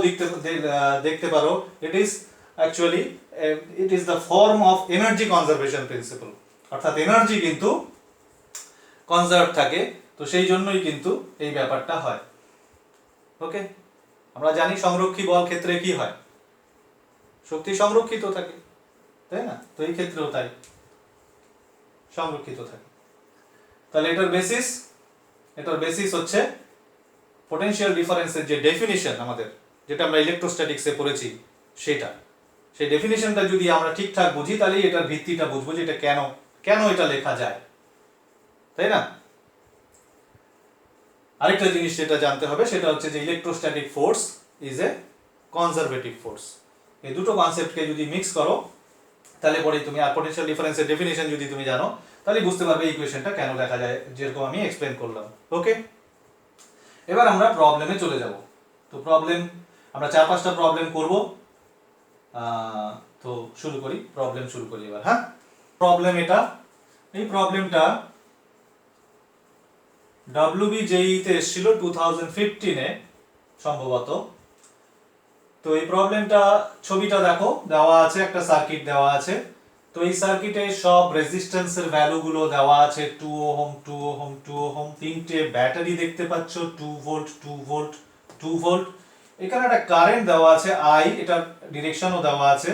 দেখতে পারো, it is the form of energy conservation principle, অর্থাৎ এনার্জি কিন্তু কনজার্ভ থাকে, তো সেই জন্যই কিন্তু এই ব্যাপারটা হয়। ওকে, আমরা জানি সংরক্ষী বল ক্ষেত্রে কি হয়? শক্তি সংরক্ষিত থাকে, তাই না? তো এই ক্ষেত্রেও তাই, সংরক্ষিত থাকে। তাহলে এটার বেসিস হচ্ছে পোটেনশিয়াল ডিফারেন্সের যে ডেফিনিশন আমাদের, যেটা আমরা ইলেকট্রোস্ট্যাটিক্সে পড়েছি, সেটা, সেই ডেফিনিশনটা যদি আমরা ঠিকঠাক বুঝি, তাহলে এটার ভিত্তিটা বুঝবো যে এটা কেন এটা লেখা যায়, তাই না? আরেকটা জিনিস যেটা জানতে হবে সেটা হচ্ছে যে electrostatic force is a conservative force. এই দুটো কনসেপ্টকে যদি মিক্স করো, তাহলে পরে তুমি আর পোটেনশিয়াল ডিফারেন্সের ডেফিনিশন যদি তুমি জানো, তাহলে বুঝতে পারবে এই ইকুয়েশনটা কেন লেখা যায়, যেরকম আমি এক্সপ্লেন করলাম। ওকে, এবার আমরা প্রবলেমে চলে যাব। তো প্রবলেম আমরা 4-5টা প্রবলেম করব। তো প্রবলেম শুরু করি এবার। হ্যাঁ, প্রবলেম এটা, এই প্রবলেমটা WBJE তে এসেছিল 2015-এ সম্ভবত। তো এই প্রবলেমটা, ছবিটা দেখো, দেওয়া আছে একটা সার্কিট দেওয়া আছে। তো এই সার্কিটে সব রেজিস্ট্যান্সের ভ্যালুগুলো দেওয়া আছে, 2 ওহম 2 ওহম 2 ওহম, তিনটে ব্যাটারি দেখতে পাচ্ছ, 2 ভোল্ট 2 ভোল্ট 2 ভোল্ট। এখানে একটা কারেন্ট দেওয়া আছে I, এটার ডিরেকশনও দেওয়া আছে।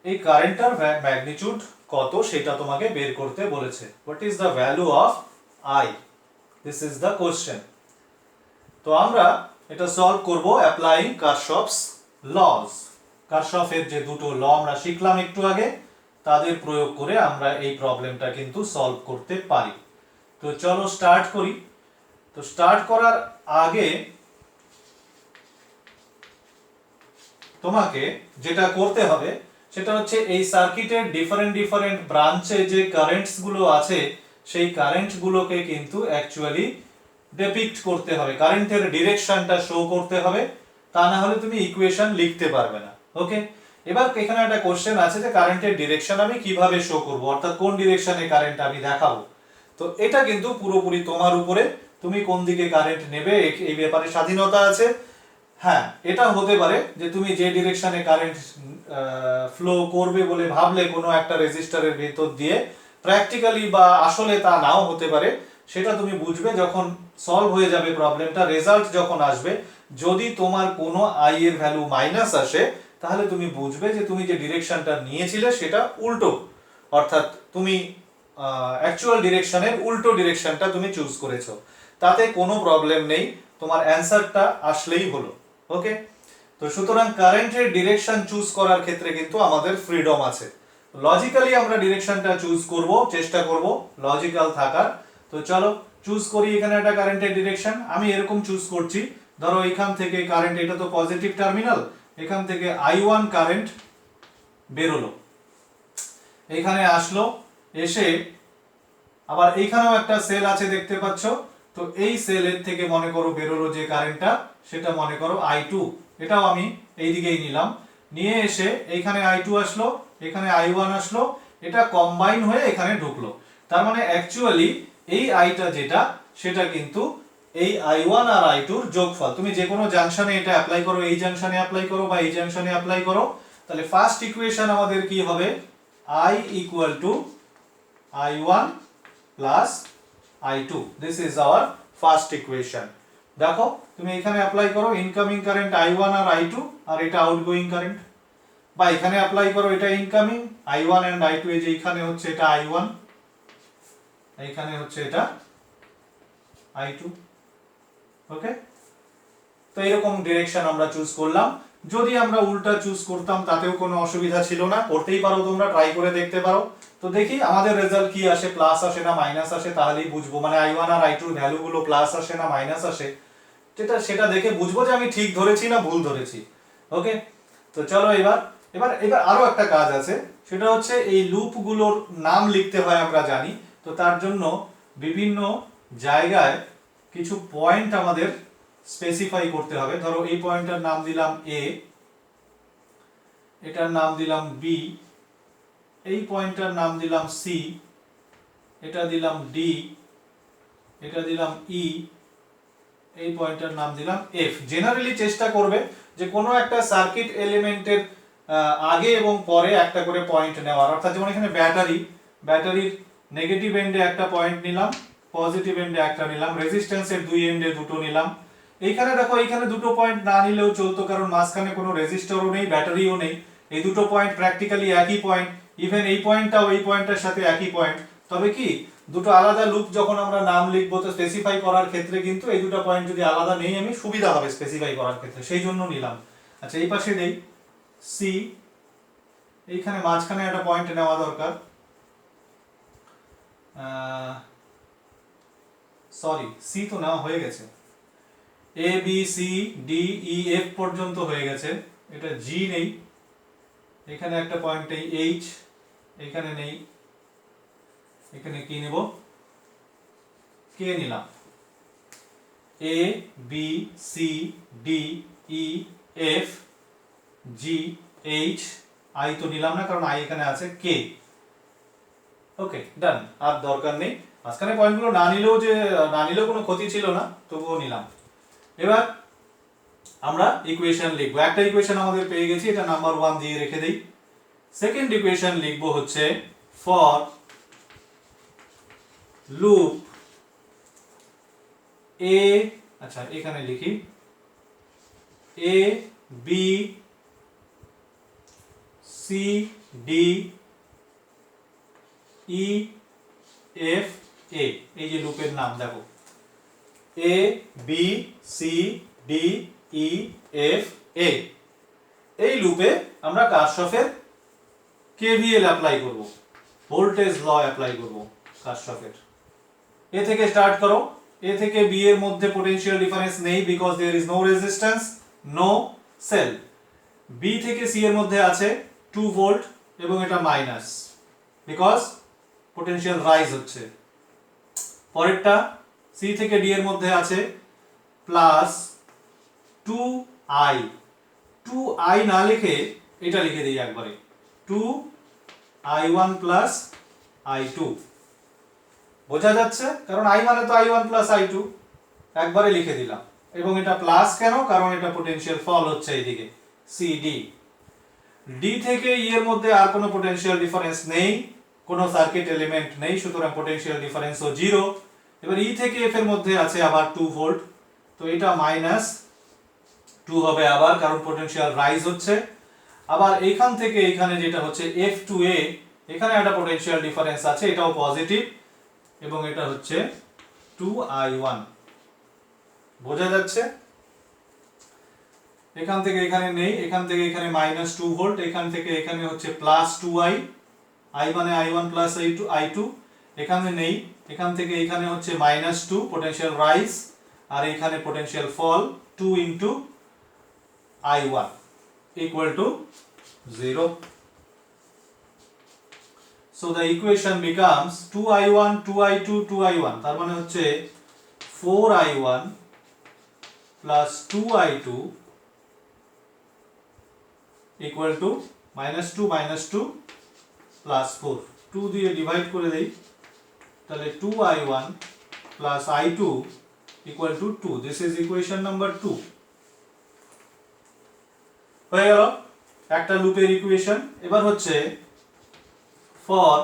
এই কারেন্টটার ম্যাগনিটিউড কত সেটা তোমাকে বের করতে বলেছে। What is the value of I? This is the question. তো আমরা এটা সলভ করব অ্যাপ্লাইং কারশফস লস। কারশফের যে দুটো ল আমরা শিখলাম একটু আগে, তাদের প্রয়োগ করে আমরা এই প্রবলেমটা কিন্তু সলভ করতে পারি। তো চলো স্টার্ট করি। তো স্টার্ট করার আগে তোমাকে যেটা করতে হবে সেটা হচ্ছে এই সার্কিটের ডিফারেন্ট ব্রাঞ্চে যে কারেন্টস গুলো আছে, সেই কারেন্ট গুলোকে কিন্তু অ্যাকচুয়ালি ডেপিক্ট করতে হবে, কারেন্টের ডিরেকশনটা শো করতে হবে, তা না হলে তুমি ইকুয়েশন লিখতে পারবে না। ওকে, এবার এখানে একটা কোশ্চেন আছে যে কারেন্টের ডিরেকশন আমি কিভাবে শো করব, অর্থাৎ কোন ডিরেকশনে কারেন্ট আমি দেখাবো। তো এটা কিন্তু পুরোপুরি তোমার উপরে, তুমি কোন দিকে কারেন্ট নেবে এই ব্যাপারে স্বাধীনতা আছে। হ্যাঁ, এটা হতে পারে যে তুমি যে ডিরেকশনে কারেন্ট ফ্লো করবে বলে ভাবলে কোনো একটা রেজিস্টারের ভেতর দিয়ে, প্র্যাকটিক্যালি বা আসলে তা নাও হতে পারে। সেটা তুমি বুঝবে যখন সলভ হয়ে যাবে প্রবলেমটা, রেজাল্ট যখন আসবে। যদি তোমার কোনো আই এর ভ্যালু মাইনাস আসে, তাহলে তুমি বুঝবে যে তুমি যে ডিরেকশনটা নিয়েছিলে সেটা উল্টো, অর্থাৎ তুমি অ্যাকচুয়াল ডিরেকশনের উল্টো ডিরেকশনটা তুমি চুজ করেছো। তাতে কোনো প্রবলেম নেই, তোমার অ্যানসারটা আসলেই হলো। ওকে, তো সুতরাং কারেন্টের ডিরেকশন চুজ করার ক্ষেত্রে কিন্তু আমাদের ফ্রিডম আছে। লজিক্যালি আমরা ডিরেকশনটা চুজ করব, চেষ্টা করব লজিক্যাল থাকার। তো চলো চুজ করি এখানে একটা কারেন্টের ডিরেকশন। আমি এরকম চুজ করছি, ধরো এখান থেকে কারেন্ট, এটা তো পজিটিভ টার্মিনাল, এখান থেকে I1 কারেন্ট বেরোলো, এখানে আসলো, এসে আবার এইখানেও একটা সেল আছে দেখতে পাচ্ছ। তো এই সেলের থেকে মনে করো বেরোলো যে কারেন্টটা, সেটা মনে করো I2, এটাও আমি এই দিকেই নিলাম, নিয়ে এসে এইখানে I2 আসলো, এখানে I1 আসলো, এটা কম্বাইন হয়ে এখানে ঢুকলো। তার মানে অ্যাকচুয়ালি এই আইটা যেটা, সেটা কিন্তু এই I1 আর I2 এর যোগফল। তুমি যে কোনো জাংশনে এটা অ্যাপ্লাই করো, এই জাংশনে অ্যাপ্লাই করো বা এই জাংশনে অ্যাপ্লাই করো, তাহলে ফার্স্ট ইকুয়েশন আমাদের কি হবে? I equal to I1 plus I2, this is our first equation. দেখো তুমি এখানে অ্যাপ্লাই করো, ইনকামিং কারেন্ট I1 আর I2, আর এটা আউটগোয়িং কারেন্ট। বা এখানে অ্যাপ্লাই করো, এটা ইনকামিং I1 এন্ড I2, এই যে এখানে হচ্ছে এটা I1, এইখানে হচ্ছে এটা I2। ওকে, তো এরকম ডিরেকশন আমরা চুজ করলাম। যদি আমরা উল্টা চুজ করতাম তাতেও কোনো অসুবিধা ছিল না, করতেই পারো, তোমরা ট্রাই করে দেখতে পারো। তো দেখি আমাদের রেজাল্ট কি আসে, প্লাস আসে না মাইনাস আসে, তাহলেই বুঝবো মানে i1 আর i2 ভ্যালুগুলো প্লাস আসে না মাইনাস আসে, সেটা দেখে বুঝবো যে আমি ঠিক ধরেছি না ভুল ধরেছি। ওকে, তো চলো এবার এবার এবার আরো একটা কাজ আছে, সেটা হচ্ছে এই লুপগুলোর নাম লিখতে হয় আমরা জানি। তো তার জন্য বিভিন্ন জায়গায় কিছু পয়েন্ট আমাদের স্পেসিফাই করতে হবে। ধরো এই পয়েন্টটার নাম দিলাম এ, এটার নাম দিলাম বি, এই পয়েন্টটার নাম দিলাম সি, এটা দিলাম ডি, এটা দিলাম ই, এই পয়েন্টটার নাম দিলাম এফ। জেনারেলি চেষ্টা করবে যে কোনো একটা সার্কিট এলিমেন্টের আগে এবং পরে একটা করে পয়েন্ট নেওয়ার, অর্থাৎ যেমন এখানে ব্যাটারির নেগেটিভ এন্ডে একটা পয়েন্ট নিলাম, পজিটিভ এন্ডে একটা নিলাম, রেজিস্ট্যান্সের দুই এন্ডে দুটো নিলাম। এইখানে দেখো এইখানে দুটো পয়েন্ট না নিলেও চলতো, কারণ মাঝখানে কোনো রেজিস্টরও নেই, ব্যাটারিও নেই। এই দুটো পয়েন্ট প্র্যাকটিক্যালি একই পয়েন্ট, ইভেন এই পয়েন্টটাও এই পয়েন্টের সাথে একই পয়েন্ট। তবে কি দুটো আলাদা লুপ যখন আমরা নাম লিখবো তো স্পেসিফাই করার ক্ষেত্রে কিন্তু এই দুটো পয়েন্ট যদি আলাদা নেই আমি সুবিধা হবে স্পেসিফাই করার ক্ষেত্রে, সেই জন্য নিলাম। আচ্ছা এই পাশে নেই সি, এইখানে মাঝখানে একটা পয়েন্ট নেওয়া দরকার, সরি সি তো নেওয়া হয়ে গেছে, A B C D E F পর্যন্ত হয়ে গেছে, এটা জি নেই, এখানে একটা পয়েন্ট নেই এইচ, এখানে নেই, এখানে কি নেব কে নিলাম, A B C D E F G H, I তো নিলাম না কারণ আই এখানে আছে, কে। ওকে ডান, আর দরকার নেই, মাঝখানে পয়েন্টগুলো না নিলেও কোনো ক্ষতি ছিল না, তবুও নিলাম। এবার আমরা ইকুয়েশন লিখবো, একটা ইকুয়েশন আমাদের পেয়ে গেছি, এটা নাম্বার 1 দিয়ে রেখে দেই। সেকেন্ড ইকুয়েশন লিখবো হচ্ছে ফর লুপ এ, আচ্ছা এখানে লিখি A B C D E F A, এই যে লুপের নাম দেখো A B C D E F A. এই লুপে আমরা কারশফের কেভিএল অ্যাপ্লাই করব, ভোল্টেজ ল অ্যাপ্লাই করব কারশফের। এ থেকে স্টার্ট করো, এ থেকে বি এর মধ্যে পোটেনশিয়াল ডিফারেন্স নেই because there is no resistance no cell. B থেকে সি এর মধ্যে আছে 2 ভোল্ট এবং এটা মাইনাস বিকজ পোটেনশিয়াল রাইজ হচ্ছে। পরেরটা সি থেকে ডি এর মধ্যে আছে প্লাস 2i, 2i না লিখে এটা লিখে দিই একবারে 2i1 প্লাস i2, বোঝা যাচ্ছে কারণ i মানে তো i1 প্লাস i2, একবারে লিখে দিলাম। এবং এটা প্লাস কেন, কারণ এটা পোটেনশিয়াল ফল হচ্ছে এইদিকে সিডি। ডি থেকে ই এর মধ্যে আর কোনো পোটেনশিয়াল ডিফারেন্স নেই, কোনো সার্কিট এলিমেন্ট নেই, সুতরাং পোটেনশিয়াল ডিফারেন্সও জিরো। এবার ই থেকে এফ এর মধ্যে আছে আবার 2 ভোল্ট, তো এটা মাইনাস 2 হবে আবার, কারণ পোটেনশিয়াল রাইজ হচ্ছে। আবার এখান থেকে এখানে যেটা হচ্ছে F2A, এখানে একটা পোটেনশিয়াল ডিফারেন্স আছে, এটাও পজিটিভ এবং এটা হচ্ছে 2i1, বোঝা যাচ্ছে। এখান থেকে এখানে নেই, এখান থেকে এখানে মাইনাস 2 ভোল্ট, এখান থেকে এখানে হচ্ছে প্লাস 2i, i মানে i1 প্লাস i2, এখানে নেই, এখান থেকে এখানে হচ্ছে মাইনাস 2 পোটেনশিয়াল রাইজ, আর এখানে potential fall 2 into i1 equal to 0. So the equation becomes 2i1 2i2 2i1, তার মানে হচ্ছে 4i1 plus 2i2 equal to minus 2 plus 4, 2 দিয়ে ডিভাইড করে দেই, তাহলে 2i1 plus i2 equal to 2. This is equation number 2. হয়ে গেল একটা লুপের ইকুয়েশন। এবার হচ্ছে ফর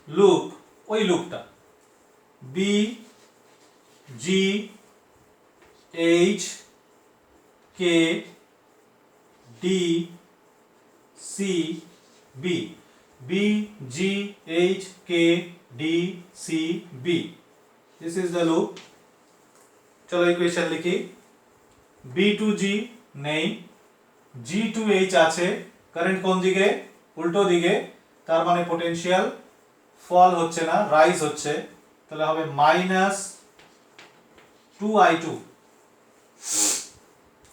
লুপ, ওই লুপটা B G H K D C B, B G H K D C B, this is the loop. চলো ইকুয়েশন লিখি, বি টু জি নেই, G2H আছে, কারেন্ট কোন দিকে, উল্টো দিকে, তার মানে পোটেনশিয়াল ফল হচ্ছে না, রাইজ হচ্ছে, তাহলে হবে -2I2।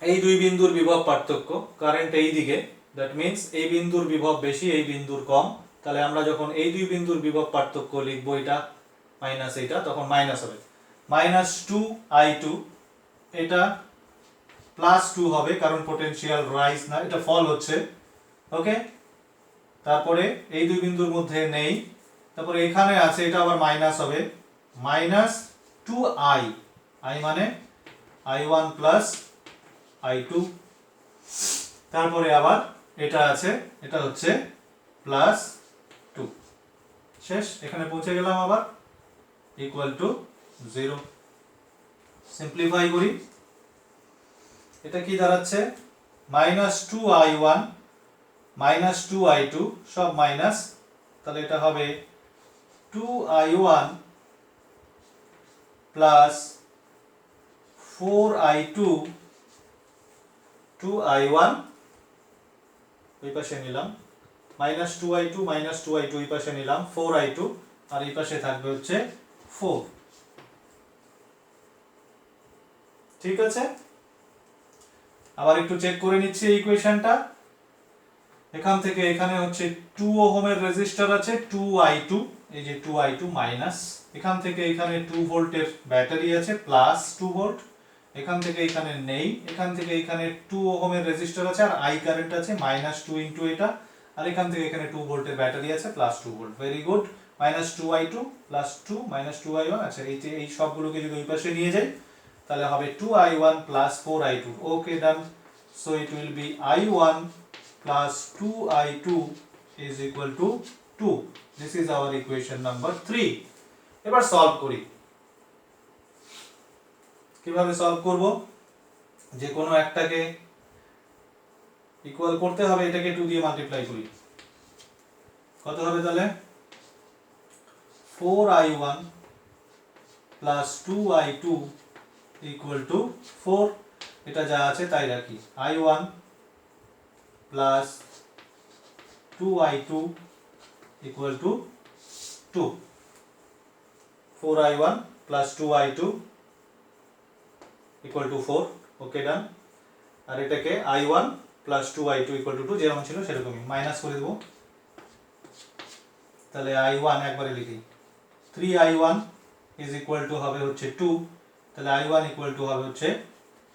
এই দুই বিন্দুর বিভব পার্থক্য, কারেন্ট এই দিকে, দ্যাট মিন্স এই বিন্দুর বিভব বেশি, এই বিন্দুর কম, তাহলে আমরা যখন এই দুই বিন্দুর বিভব পার্থক্য লিখবো এটা মাইনাস এইটা, তখন মাইনাস হবে -2I2, এটা +2 হবে কারণ পোটেনশিয়াল রাইজ না, এটা ফল হচ্ছে। ওকে, তারপরে এই দুই বিন্দুর মধ্যে নেই, তারপরে এখানে আছে, এটা আবার মাইনাস হবে, -2I, I মানে I1 প্লাস I2, তারপরে আবার এটা আছে, এটা হচ্ছে +2, শেষ, এখানে পৌঁছে গেলাম, আবার =0। সিম্পলিফাই করি, এটা কি দাঁড়াচ্ছে, -2I1 -2I2 সব মাইনাস, তাহলে এটা হবে 2I1 প্লাস 4I2, 2I1 ওই পাশে নিলাম, -2I2 -2I2 এই পাশে নিলাম, 4I2, আর এই পাশে থাকবে হচ্ছে 4। ঠিক আছে, আবার একটু চেক করে নিচ্ছি এই ইকুয়েশনটা। এখান থেকে এখানে হচ্ছে 2 ওহমের রেজিস্টার আছে, 2I2, এই যে 2I2 মাইনাস, এখান থেকে এখানে 2 ভোল্টের ব্যাটারি আছে, +2 ভোল্ট, এখান থেকে এখানে নেই, এখান থেকে এখানে 2 ওহমের রেজিস্টার আছে, আর I কারেন্ট আছে -2 ইনটু এটা, আর এখান থেকে এখানে 2 ভোল্টের ব্যাটারি আছে, +2 volt. Very good, -2I2 +2 -2I1, আচ্ছা এই সবগুলোকে যদি ওই পাশে নিয়ে যাই তাহলে হবে 2I1 plus 4I2। Okay, done. So it will B I1 plus 2I2 is equal to 2। This is our equation number 3। এবার সলভ করি। কিভাবে সলভ করব, যে কোনো একটাকে ইকুয়াল করতে হবে, এটাকে 2 দিয়ে মাল্টিপ্লাই করি, কত হবে তাহলে, 4I1 plus 2I2 equal to 4। এটা যা আছে তাই রাখি, I1 plus 2I2 equal to 2, 4I1 plus 2I2 equal to 4। ওকে, ডান। আর এটাকে I1 plus 2I2 equal to 2 যেরকম ছিল সেরকমই মাইনাস করে দেব, তাহলে I1 একবারে লিখি, 3I1 is equal to হবে হচ্ছে 2, তাহলে I1 equal to হবে হচ্ছে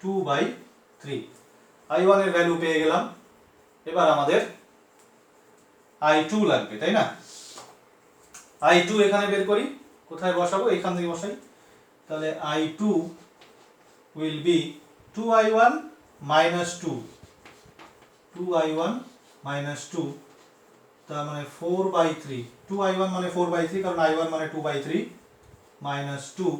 2/3। I1 এর ভ্যালু পেয়ে গেলাম, এবার আমাদের I2 লাগবে, তাই না? I2 এখানে বের করি, কোথায় বসাবো, এখান থেকে বসাই, তাহলে I2 will be 2I1 minus 2, 2I1 minus 2, তার মানে 4/3, 2I1 মানে 4/3, কারণ I1 মানে 2/3, minus 2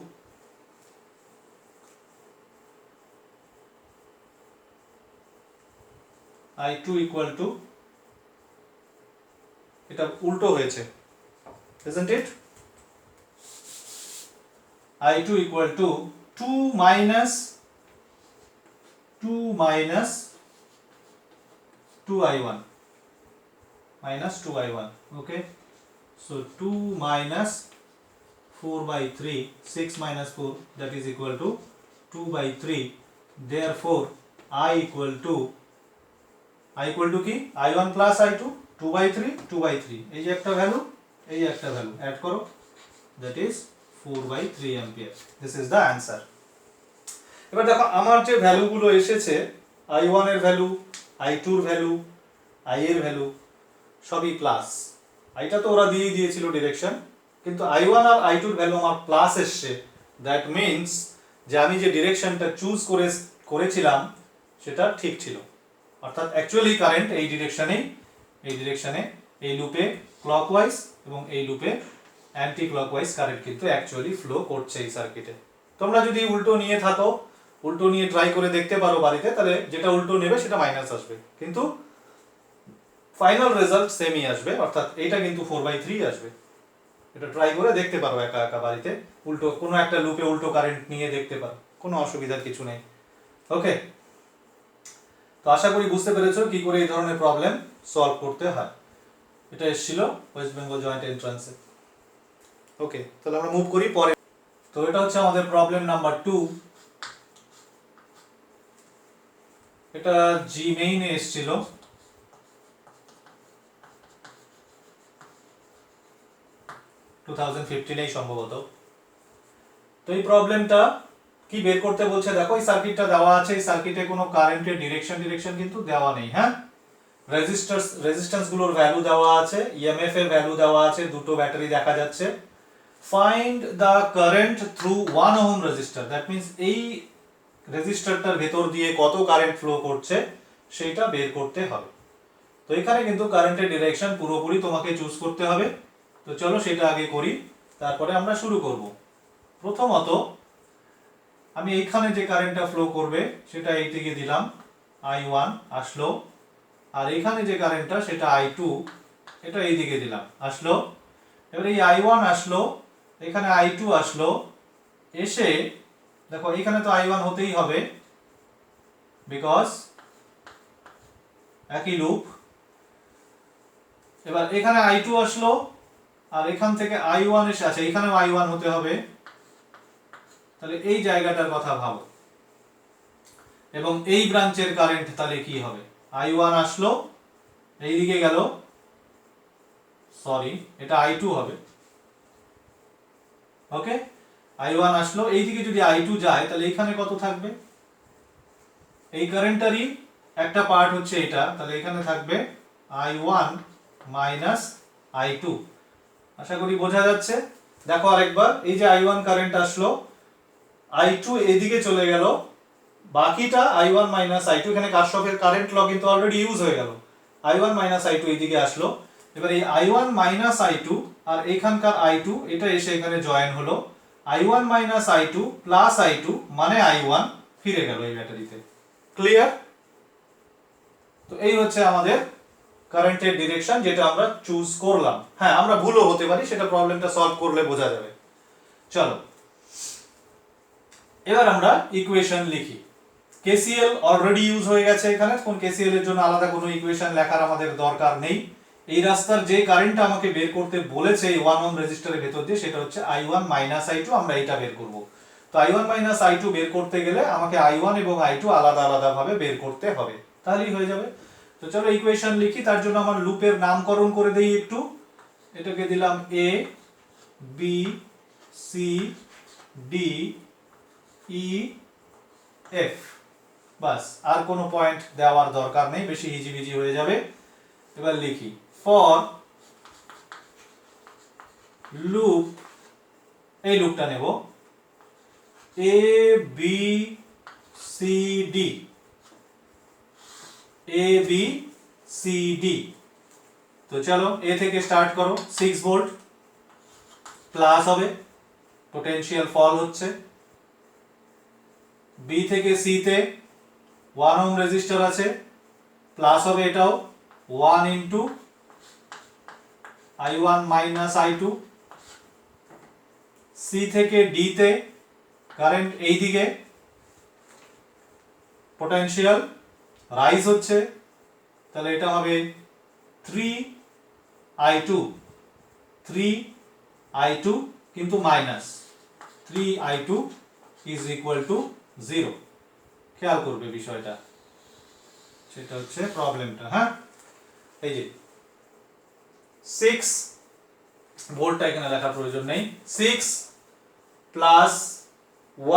I2 equal to, এটা উল্টো হয়েছে, isn't it? I2 equal to 2 minus 2I1 minus 2I1। okay, so 2 minus 4/3, 6 minus 4, that is equal to 2/3। therefore I equal to কি, I1 plus I2, 2/3 2/3, এই যে একটা ভ্যালু, এই একটা ভ্যালু অ্যাড করো, that is 4/3 ampere. this is the answer। এবার দেখো আমার যে ভ্যালুগুলো এসেছে, I1 এর ভ্যালু, I2 এর ভ্যালু, I এর ভ্যালু সবই প্লাস। আইটা তো ওরা দিয়ে দিয়েছিল ডিরেকশন, কিন্তু I1 আর I2 এর ভ্যালু আমার প্লাস এসছে, দ্যাট মিন্স যে আমি যে ডিরেকশনটা চুজ করেছিলাম সেটা ঠিক ছিল, অর্থাৎ অ্যাকচুয়ালি কারেন্ট এই ডিরেকশনে এই লুপে ক্লকওয়াইজ এবং এই লুপে অ্যান্টি ক্লকওয়াইজ কারেন্ট কিন্তু অ্যাকচুয়ালি ফ্লো করছে এই সার্কিটে। তোমরা যদি উল্টো নিয়ে থাকো, উল্টো নিয়ে ট্রাই করে দেখতে পারো বাড়িতে, তাহলে যেটা উল্টো নেবে সেটা মাইনাস আসবে, কিন্তু ফাইনাল রেজাল্ট সেমই আসবে, অর্থাৎ এইটা কিন্তু 4/3 আসবে। এটা ট্রাই করে দেখতে পারো একা একা বাড়িতে, উল্টো কোনো একটা লুপে উল্টো কারেন্ট নিয়ে দেখতে পারো, কোনো অসুবিধার কিছু নেই। ওকে, তো আশা করি বুঝতে পেরেছো কি করে এই ধরনের প্রবলেম সলভ করতে হয়। এটা এসেছিল ওয়েস্ট বেঙ্গল জয়েন্ট এন্ট্রান্সে। ওকে, তাহলে আমরা মুভ করি পরে। তো এটা হচ্ছে আমাদের প্রবলেম নাম্বার 2। এটা জি মেইনে এসেছিল। সম্ভবত। তো এই প্রবলেমটা কি বের করতে বলছে দেখো, এই সার্কিটটা দেওয়া আছে, এই সার্কিটে কোনো কারেন্টের ডিরেকশন কিন্তু দেওয়া নেই। হ্যাঁ, রেজিস্ট্যান্স গুলোর ভ্যালু দেওয়া আছে, ইএমএফ এর ভ্যালু দেওয়া আছে, দুটো ব্যাটারি দেখা যাচ্ছে। Find the current through 1 ohm resistor, that means এই রেজিস্টারটার ভেতর দিয়ে কত কারেন্ট ফ্লো করছে সেটা বের করতে হবে। তো এখানে কিন্তু কারেন্টের ডিরেকশন পুরোপুরি তোমাকে চুজ করতে হবে। তো চলো সেটা আগে করি, তারপরে আমরা শুরু করব। প্রথমত আমি এইখানে যে কারেন্টটা ফ্লো করবে সেটা এই দিকে দিলাম, I1 আসলো। আর এখানে যে কারেন্টটা সেটা I2, এটা এই দিকে দিলাম, আসলো। এবার এই I1 আসলো, এখানে I2 আসলো, এসে দেখো এখানে তো I1 হতেই হবে বিকজ একই লুপ। এবার এখানে I2 আসলো, আর এখান থেকে I1 এসে আছে, এখানেও I1 হতে হবে। তাহলে এই জায়গাটার কথা ভাবো, এবং এই ব্রাঞ্চের কারেন্ট তাহলে কি হবে? I1 আসলো, এই দিকে গেল, সরি এটা I2 হবে। ওকে, I1 আসলো, এই দিকে যদি I2 যায় তাহলে এখানে কত থাকবে? এই কারেন্টটারই একটা পার্ট হচ্ছে এটা, তাহলে এখানে থাকবে I1 মাইনাস I2। আশা করি বোঝা যাচ্ছে। দেখো আরেকবার, এই যে I1 কারেন্ট আসলো, I2 এদিকে চলে গেল, বাকিটা I1 মাইনাস I2, এখানে কারশফের কারেন্ট ল কিন্তু অলরেডি ইউজ হয়ে গেল। I1 মাইনাস I2 এইদিকে আসলো, এবার এই I1 মাইনাস I2 আর এখানকার I2 এটা এসে এখানে জয়েন হলো, I1 minus I2 plus I2 মানে I1 ফিরে গেল এই ব্যাটারিতে। ক্লিয়ার? তো এই হচ্ছে আমাদের কারেন্টের ডিরেকশন যেটা আমরা চুজ করলাম। হ্যাঁ, আমরা ভুলও হতে পারি, সেটা প্রবলেমটা সলভ করলে বোঝা যাবে। চলো এবার আমরা ইকুয়েশন লিখি। কেসিএল অলরেডি ইউজ হয়ে গেছে এখানে, কোন কেসিএল এর জন্য আলাদা কোনো ইকুয়েশন লেখার আমাদের দরকার নেই। এই রাস্তার যে কারেন্টটা আমাকে বের করতে বলেছে এই 1 ওহম রেজিস্টারের ভেতর দিয়ে, সেটা হচ্ছে I1 মাইনাস I2, আমরা এটা বের করব। তো I1 মাইনাস I2 বের করতে গেলে আমাকে I1 এবং I2 আলাদা আলাদা ভাবে বের করতে হবে, তাহলেই হয়ে যাবে। তো চলো ইকুয়েশন লিখি। তার জন্য আমার লুপের নামকরণ করে দেই একটু। এটাকে দিলাম A B C D E F, বাস, আর কোনো পয়েন্ট দেওয়ার দরকার নেই, বেশি হিজিবিজি হয়ে যাবে। এবার লিখি ফর লুপ, এই লুপটা নেব A B C D, A B C D। তো চলো এ থেকে স্টার্ট করো, 6 ভোল্ট প্লাস হবে, পোটেনশিয়াল ফল হচ্ছে। বি থেকে সি তে 1 ওহম রেজিস্টার আছে, প্লাস হবে এটাও 1 into I1 minus I2। C থেকে ডি তে কারেন্ট এই দিকে, পোটেনশিয়াল রাইজ হচ্ছে, তাহলে এটা হবে 3I2, 3I2 কিন্তু minus 3I2 is equal to 0। খেয়াল করবে বিষয়টা, সেটা হচ্ছে প্রবলেমটা। হ্যাঁ, এই যে 6 ভোল্টটা এখানে লেখার প্রয়োজন নেই, 6 plus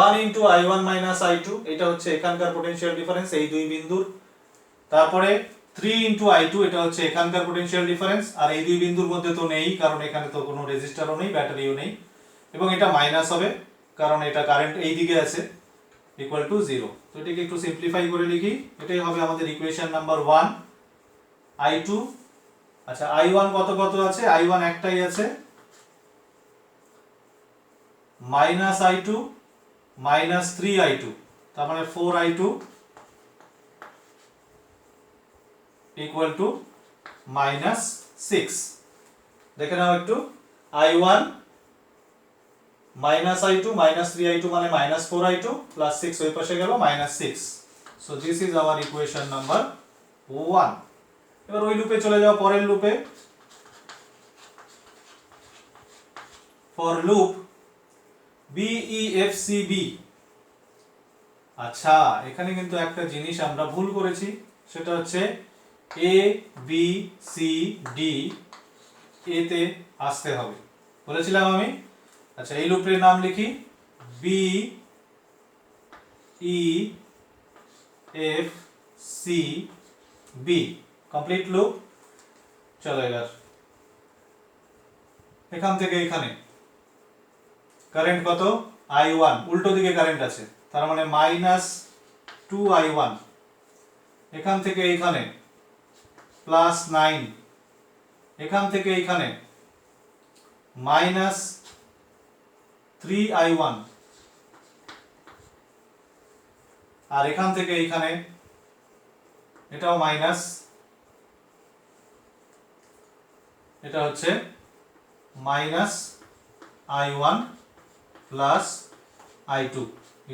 1 into I1 minus I2, এটা হচ্ছে এখানকার পোটেনশিয়াল ডিফারেন্স এই দুই বিন্দুর। তারপরে 3 ইনটু I2, এটা হচ্ছে এখানকার পোটেনশিয়াল ডিফারেন্স, আর এই দুই বিন্দুর মধ্যে তো নেই কারণ এখানে তো কোনো রেজিস্টারও নেই, ব্যাটারিও নেই, এবং এটা মাইনাস হবে কারণ এটা কারেন্ট এই দিকে আছে, ইকুয়াল টু 0। তো এটাকে একটু সিম্পলিফাই করে লিখি, এটাই হবে আমাদের ইকুয়েশন নাম্বার 1। I2, আচ্ছা I1 কত কত আছে? I1 একটাই আছে, মাইনাস I2 মাইনাস 3I2, তার মানে 4I2 ইকুয়াল টু মাইনাস 6। দেখে নাও একটু, I1 minus I2 minus 3I2 মানে মাইনাস 4I2 প্লাস 6 ওই পাশে গেল minus 6। So this is our equation number 1। এবার ওই লুপে চলে যাও, পরের লুপে। For loop BEFCB। আচ্ছা, এখানে কিন্তু একটা জিনিস আমরা ভুল করেছি, সেটা হচ্ছে ABCD এতে আসতে হবে বলেছিলাম আমি। আচ্ছা, এই লুপের নাম লিখি BEFCB, কমপ্লিট লুপ। চলো এবার এখান থেকে এখানে কারেন্ট কত? I1, উল্টো দিকে কারেন্ট আছে, তার মানে -2I1। এখান থেকে এইখানে +9, এখান থেকে এইখানে -3I1, আর এখান থেকে এইখানে এটাও মাইনাস, এটা হচ্ছে -I1 + I2 =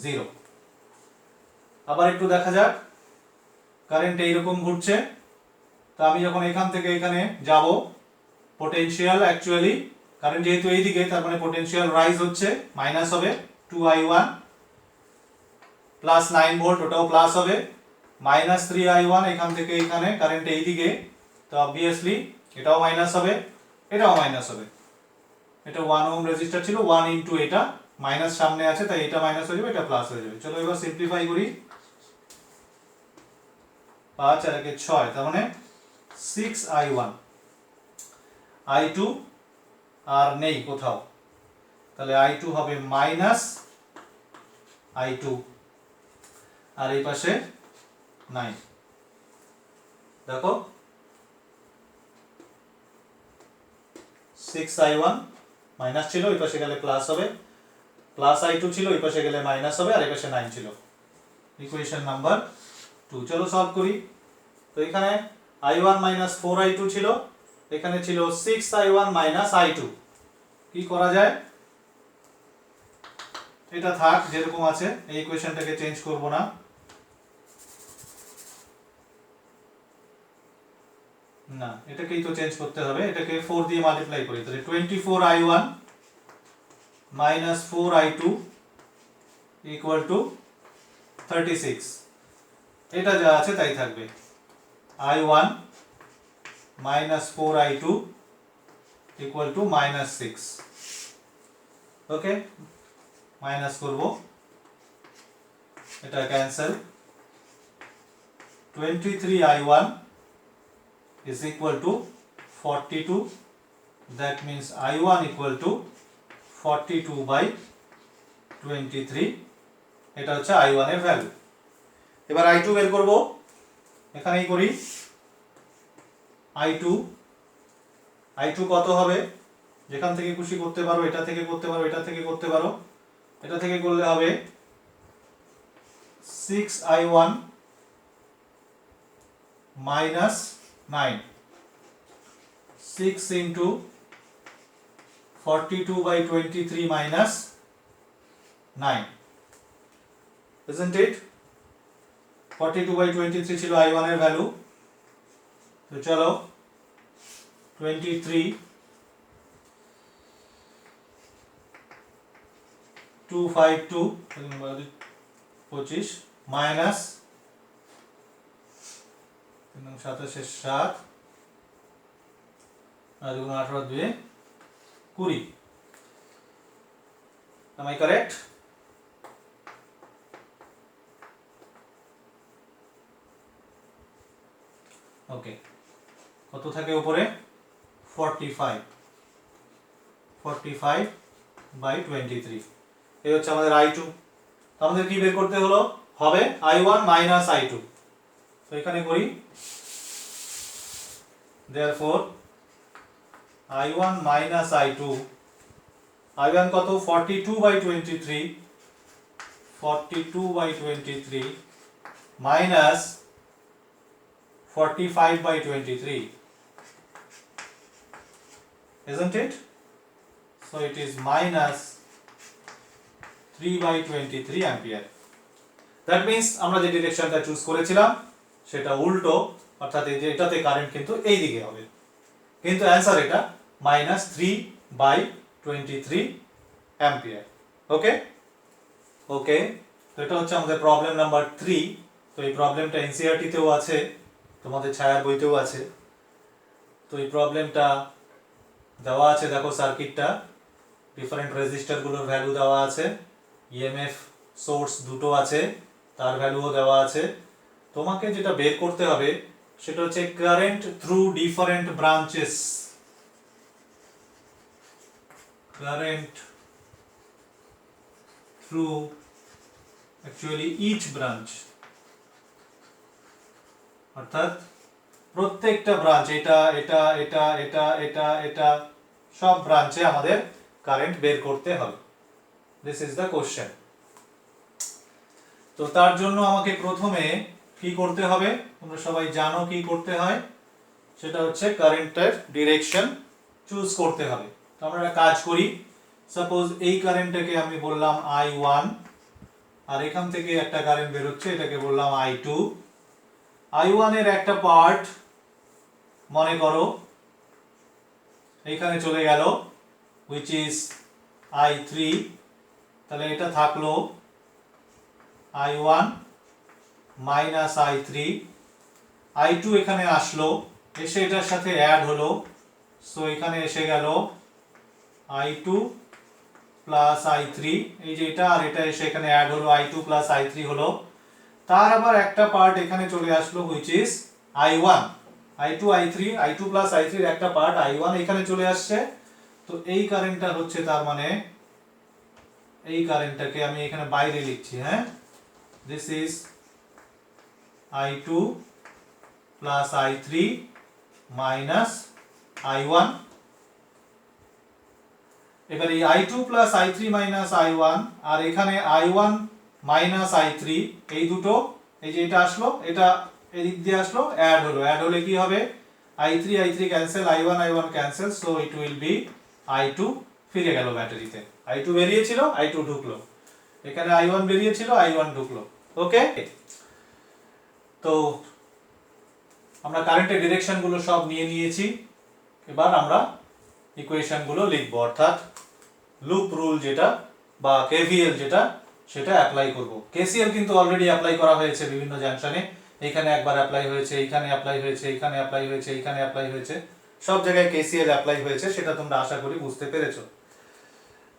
0। আবার একটু দেখা যাক, কারেন্ট এইরকম ঘুরছে, তো আমি যখন এখান থেকে এখানে যাব, পোটেনশিয়াল অ্যাকচুয়ালি কারেন্ট যেহেতু এইদিকে, তার মানে পোটেনশিয়াল রাইজ হচ্ছে, মাইনাস হবে 2I1 +9 ভোল্ট, ওটাও প্লাস হবে, -3I1 এখান থেকে এখানে, কারেন্ট এইদিকে, তো অবভিয়াসলি এটাও মাইনাস হবে, এটাও মাইনাস হবে। এটা 1 ওহম রেজিস্টার ছিল, 1 ইনটু এটা, মাইনাস সামনে আছে তাই এটা মাইনাস হয়ে যাবে, এটা প্লাস হয়ে যাবে। চলো এবার সিম্পলিফাই করি, 5 আর 1 6, তার মানে 6I1। I2 আর নেই কোথাও, তাহলে I2 হবে -I2, আর এই পাশে 9। দেখো 6I1 মাইনাস ছিল, এই পাশে গেলে প্লাস হবে, +I2 ছিল, এই পাশে গেলে মাইনাস হবে, আর এই পাশে 9 ছিল। Equation number 2। চলো সলভ করি। তো এখানে I1 - 4I2 ছিল, এখানে ছিল 6I1 - I2। কি করা যায়? এটা থাক যেরকম আছে, এই ইকুয়েশনটাকে চেঞ্জ করব না। না, এটাকেই তো চেঞ্জ করতে হবে, এটাকে 4 দিয়ে মাল্টিপ্লাই করি, তাহলে 24I1 - 4I2 = 36। এটা যা আছে তাই থাকবে, I1 - 4I2 = -6। ওকে, মাইনাস করব, এটা cancel. 23I1 = 42, that means I1 = 42/23। এটা হচ্ছে I1 এর ভ্যালু। এবার I2 বের করব, এখানেই করি। I2 কত হবে? যেখান থেকে খুশি করতে পারো, এটা থেকে করতে পারো, এটা থেকে করতে পারো, এটা থেকে করলে হবে 6I1 - 9, 6 into 42/23 minus 9, isn't it? 42/23 ছিল I1 এর ভ্যালু। তো চলো 23 252 25 মাইনাস 27 7 আর 18 2 20। Am I correct? ওকে, কত থাকে উপরে? 45/23। এই হচ্ছে আমাদের I2। আমাদের কি বের করতে হলো? হবে I1 - I2। তো এখানে করি, therefore I1 - I2, I1 কত? 42/23, 42/23 minus 45/23, isn't it? So it is -3/23 ampere. That means আমরা যে ডিরেকশনটা চুজ করেছিলাম সেটা উল্টো, অর্থাৎ এই যে এটাতে কারেন্ট কিন্তু এই দিকে হবে, কিন্তু অ্যান্সার এটা -3/23 অ্যাম্পিয়ার। ওকে ওকে, তো এটা হচ্ছে আমাদের প্রবলেম নাম্বার 3। তো এই প্রবলেমটা এনসিইআরটি তেও আছে, তোমাদের ছায়ার বইতেও আছে। তো এই প্রবলেমটা দেওয়া আছে, দেখো সার্কিটটা, ডিফারেন্ট রেজিস্টারগুলোর ভ্যালু দেওয়া আছে, ইএমএফ সোর্স দুটো আছে, তার ভ্যালুও দেওয়া আছে। তোমাকে যেটা বের করতে হবে সেটা হচ্ছে current through different branches, current through actually each branch, অর্থাৎ প্রত্যেকটা ব্রাঞ্চ, এটা এটা এটা এটা এটা এটা সব ব্রাঞ্চে আমাদের কারেন্ট বের করতে হবে। This is the question. তো তার জন্য আমাকে প্রথমে কি করতে হবে, তোমরা সবাই জানো কি করতে হয়, সেটা হচ্ছে কারেন্টের ডিরেকশন চুজ করতে হবে। তো আমরা একটা কাজ করি, সাপোজ এই কারেন্টটাকে আমি বললাম I1, আর এখান থেকে একটা কারেন্ট বের হচ্ছে, এটাকে বললাম I2। I1 এর একটা পার্ট মনে করো এইখানে চলে গেল, which is I3, তাহলে এটা থাকলো I1 মাইনাস I3, I2 এখানে আসলো, এসে এটার সাথে অ্যাড হলো, সো এখানে এসে গেল I2 প্লাস I3, এই যে এটা আর এটা এসে এখানে অ্যাড হলো, I2 প্লাস I3 হলো। তার আবার একটা পার্ট এখানে চলে আসলো, which is I1, I2 I3, I2 plus I3 এর একটা পার্ট I1 এখানে চলে আসছে। তো এই কারেন্টটা হচ্ছে, তার মানে এই কারেন্টটাকে আমি এখানে বাইরে লিখছি, হ্যাঁ, this is I2 plus I3 minus I1। এবার এই I2 plus I3 minus I1 আর এখানে I1 মাইনাস I3, এই দুটো, এই যে এটা আসলো, এটা এদিক দিয়ে আসলো, অ্যাড হলো, অ্যাড হলে কি হবে, I3 I3 cancel, I1 I1 cancel, so it will B I2 ফিরে গেল ব্যাটারিতে, I2 বেরিয়েছিল, I2 ঢুকলো, এখানে I1 বেরিয়েছিল, I1 ঢুকলো। ওকে, তো আমরা কারেন্টের ডিরেকশন গুলো সব নিয়ে নিয়েছি, এবার আমরা ইকুয়েশন গুলো লিখবো, অর্থাৎ লুপ রুল যেটা বা কেভিএল যেটা, সেটা অ্যাপ্লাই করব। কেসিএল কিন্তু অলরেডি অ্যাপ্লাই করা হয়েছে বিভিন্ন জাংশনে, এখানে একবার অ্যাপ্লাই হয়েছে, এখানে অ্যাপ্লাই হয়েছে, এখানে অ্যাপ্লাই হয়েছে, এখানে অ্যাপ্লাই হয়েছে, সব জায়গায় কেসিএল অ্যাপ্লাই হয়েছে, সেটা তোমরা আশা করি বুঝতে পেরেছো।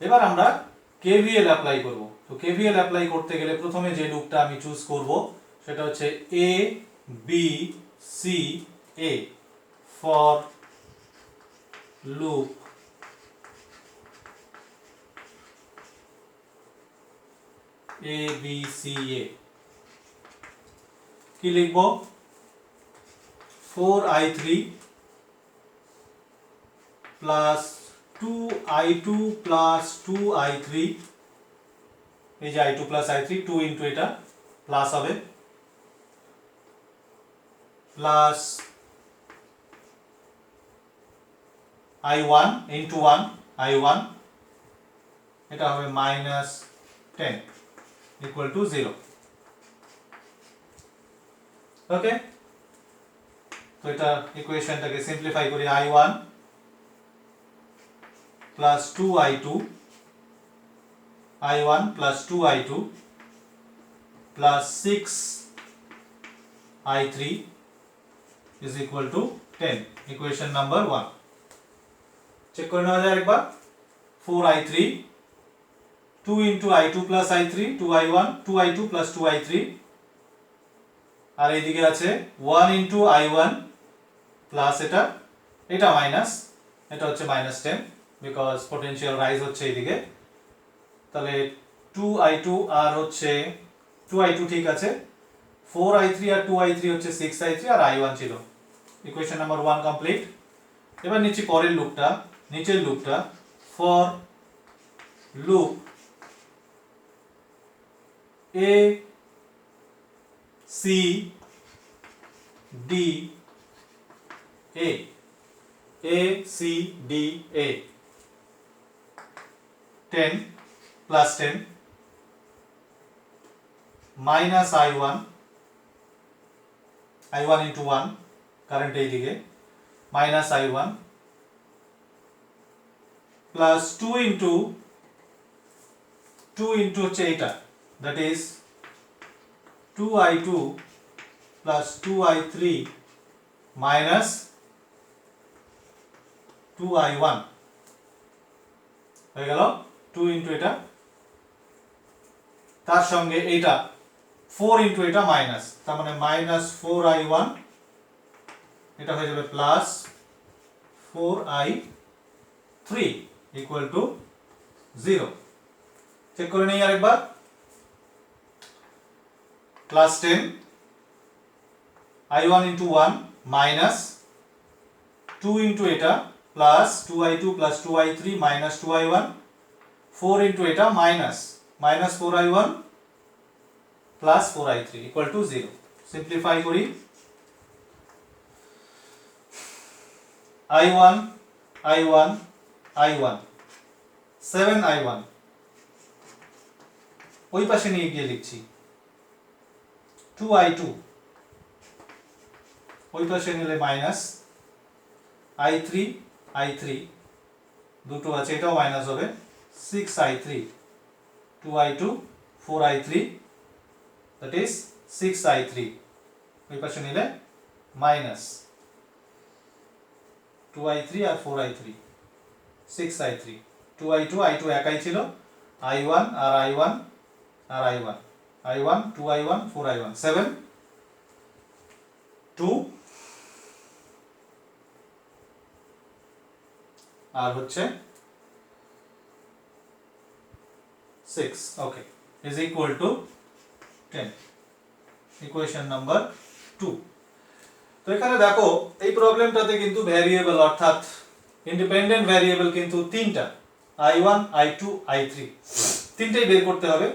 এবার আমরা কেভিএল অ্যাপ্লাই করব। তো কেভিএল অ্যাপ্লাই করতে গেলে প্রথমে যে লুপটা আমি চুজ করব সেটা হচ্ছে A B C A, for loop A B C A, কি লিখব, 4I3 plus 2I2 plus 2I3, এই যে I2 প্লাস I3, 2 ইন্টু এটা প্লাস হবে, প্লাস I1 ইন্টু 1 I1, এটা হবে মাইনাস 10 ইকুয়াল টু 0। ওকে, তো এটা ইকুয়েশনটাকে সিম্পলিফাই করি, I1 plus 2I2, I1 plus 2I2 plus 6I3 is equal to 10, equation number 1। Check করে নেওয়া যায় একবার, 4I3, 2 into I2 plus I3, 2I1, 2I2 plus 2I3, আর এইদিকে আছে 1 into I1 প্লাস এটা, এটা মাইনাস, এটা হচ্ছে মাইনাস 10 বিকজ পোটেনশিয়াল রাইজ হচ্ছে এইদিকে, তাহলে 2I2 আর হচ্ছে 2I2 ঠিক আছে, 4I3 আর 2I3 হচ্ছে 6I3 আর I1 ছিল, ইকুয়েশন নাম্বার 1 কমপ্লিট। এবার নিচ্ছি পরের লুপটা, নিচের লুপটা, for loop A C D A, A C D A, 10 plus 10 minus I1 into 1 current এইদিকে মাইনাস I1 প্লাস 2 ইন্টু হচ্ছে এইটা, that is 2I2 plus 2I3 minus 2I1 হয়ে গেল 2 ইন্টু এটা, তার সঙ্গে এইটা 4 ইন্টু এটা মাইনাস, তার মানে মাইনাস 4I1, এটা হয়ে যাবে plus 4I3 equal to 0। Check করে নেই আরেকবার। Plus 10 I1 into 1 minus 2 into এটা plus 2I2 plus 2I3 minus 2I1, 4 into এটা minus 4I1 plus 4I3 equal to 0। Simplify করি, I1 7I1 ওই পাশে নিয়ে গিয়ে লিখছি, 2I2 ওই পাশে নিলে মাইনাস I3 দুটো আছে এটাও মাইনাস হবে 6I3, 2I2 4I3 that is 6I3 ওই পাশে নিলে মাইনাস 2I3 আর 4I3 6I3, 2I2 I2 একাই ছিল, I1 আর I1 আর I1 2I1 4I1 7 2 আর হচ্ছে 6 ওকে is equal to 10, equation number 2। তো এখানে দেখো এই প্রবলেমটাতে কিন্তু ভ্যারিয়েবল অর্থাৎ ইন্ডিপেন্ডেন্ট ভ্যারিয়েবল কিন্তু তিনটা, I1 I2 I3 তিনটেই বের করতে হবে।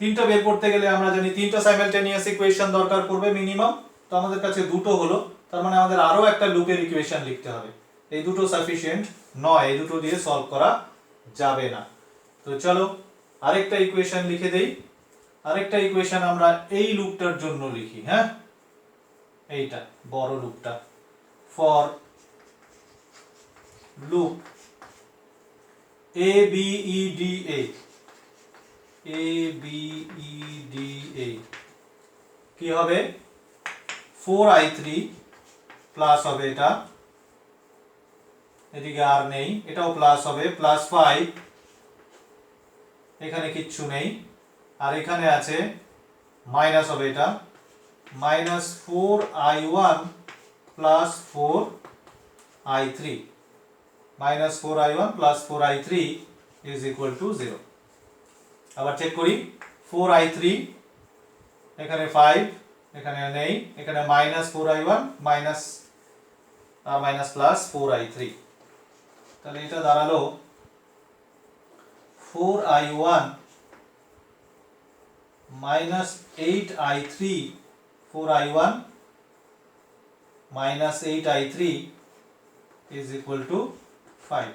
তিনটা বের করতে গেলে আমরা জানি তিনটা সাইমালটেনিয়াস ইকুয়েশন দরকার পড়বে মিনিমাম, তো আমাদের কাছে দুটো হলো, তার মানে আমাদের আরো একটা লুপের ইকুয়েশন লিখতে হবে। এই দুটো সাফিসিয়েন্ট নয়, এই দুটো দিয়ে সলভ করা যাবে না। তো চলো আরেকটা ইকুয়েশন লিখে দেই। আরেকটা ইকুয়েশন আমরা এই লুপটার জন্য লিখি, হ্যাঁ এইটা বড় লুপটা, ফর লুপ ABEDA কি হবে 4I3 প্লাস হবে এটা, এদিকে আর নেই, এটাও প্লাস হবে প্লাস 5, এখানে কিচ্ছু নেই, আর এখানে আছে মাইনাস হবে এটা minus 4I1 plus 4I3 minus 4I1 plus 4I3 is equal to 0। আবার চেক করি, 4I3 এখানে 5 এখানে নেই, এখানে minus 4I1 minus minus plus 4I3, তাহলে এটা দাঁড়ালো 4I1 minus 8I3 4I1 minus 8I3 is equal to 5,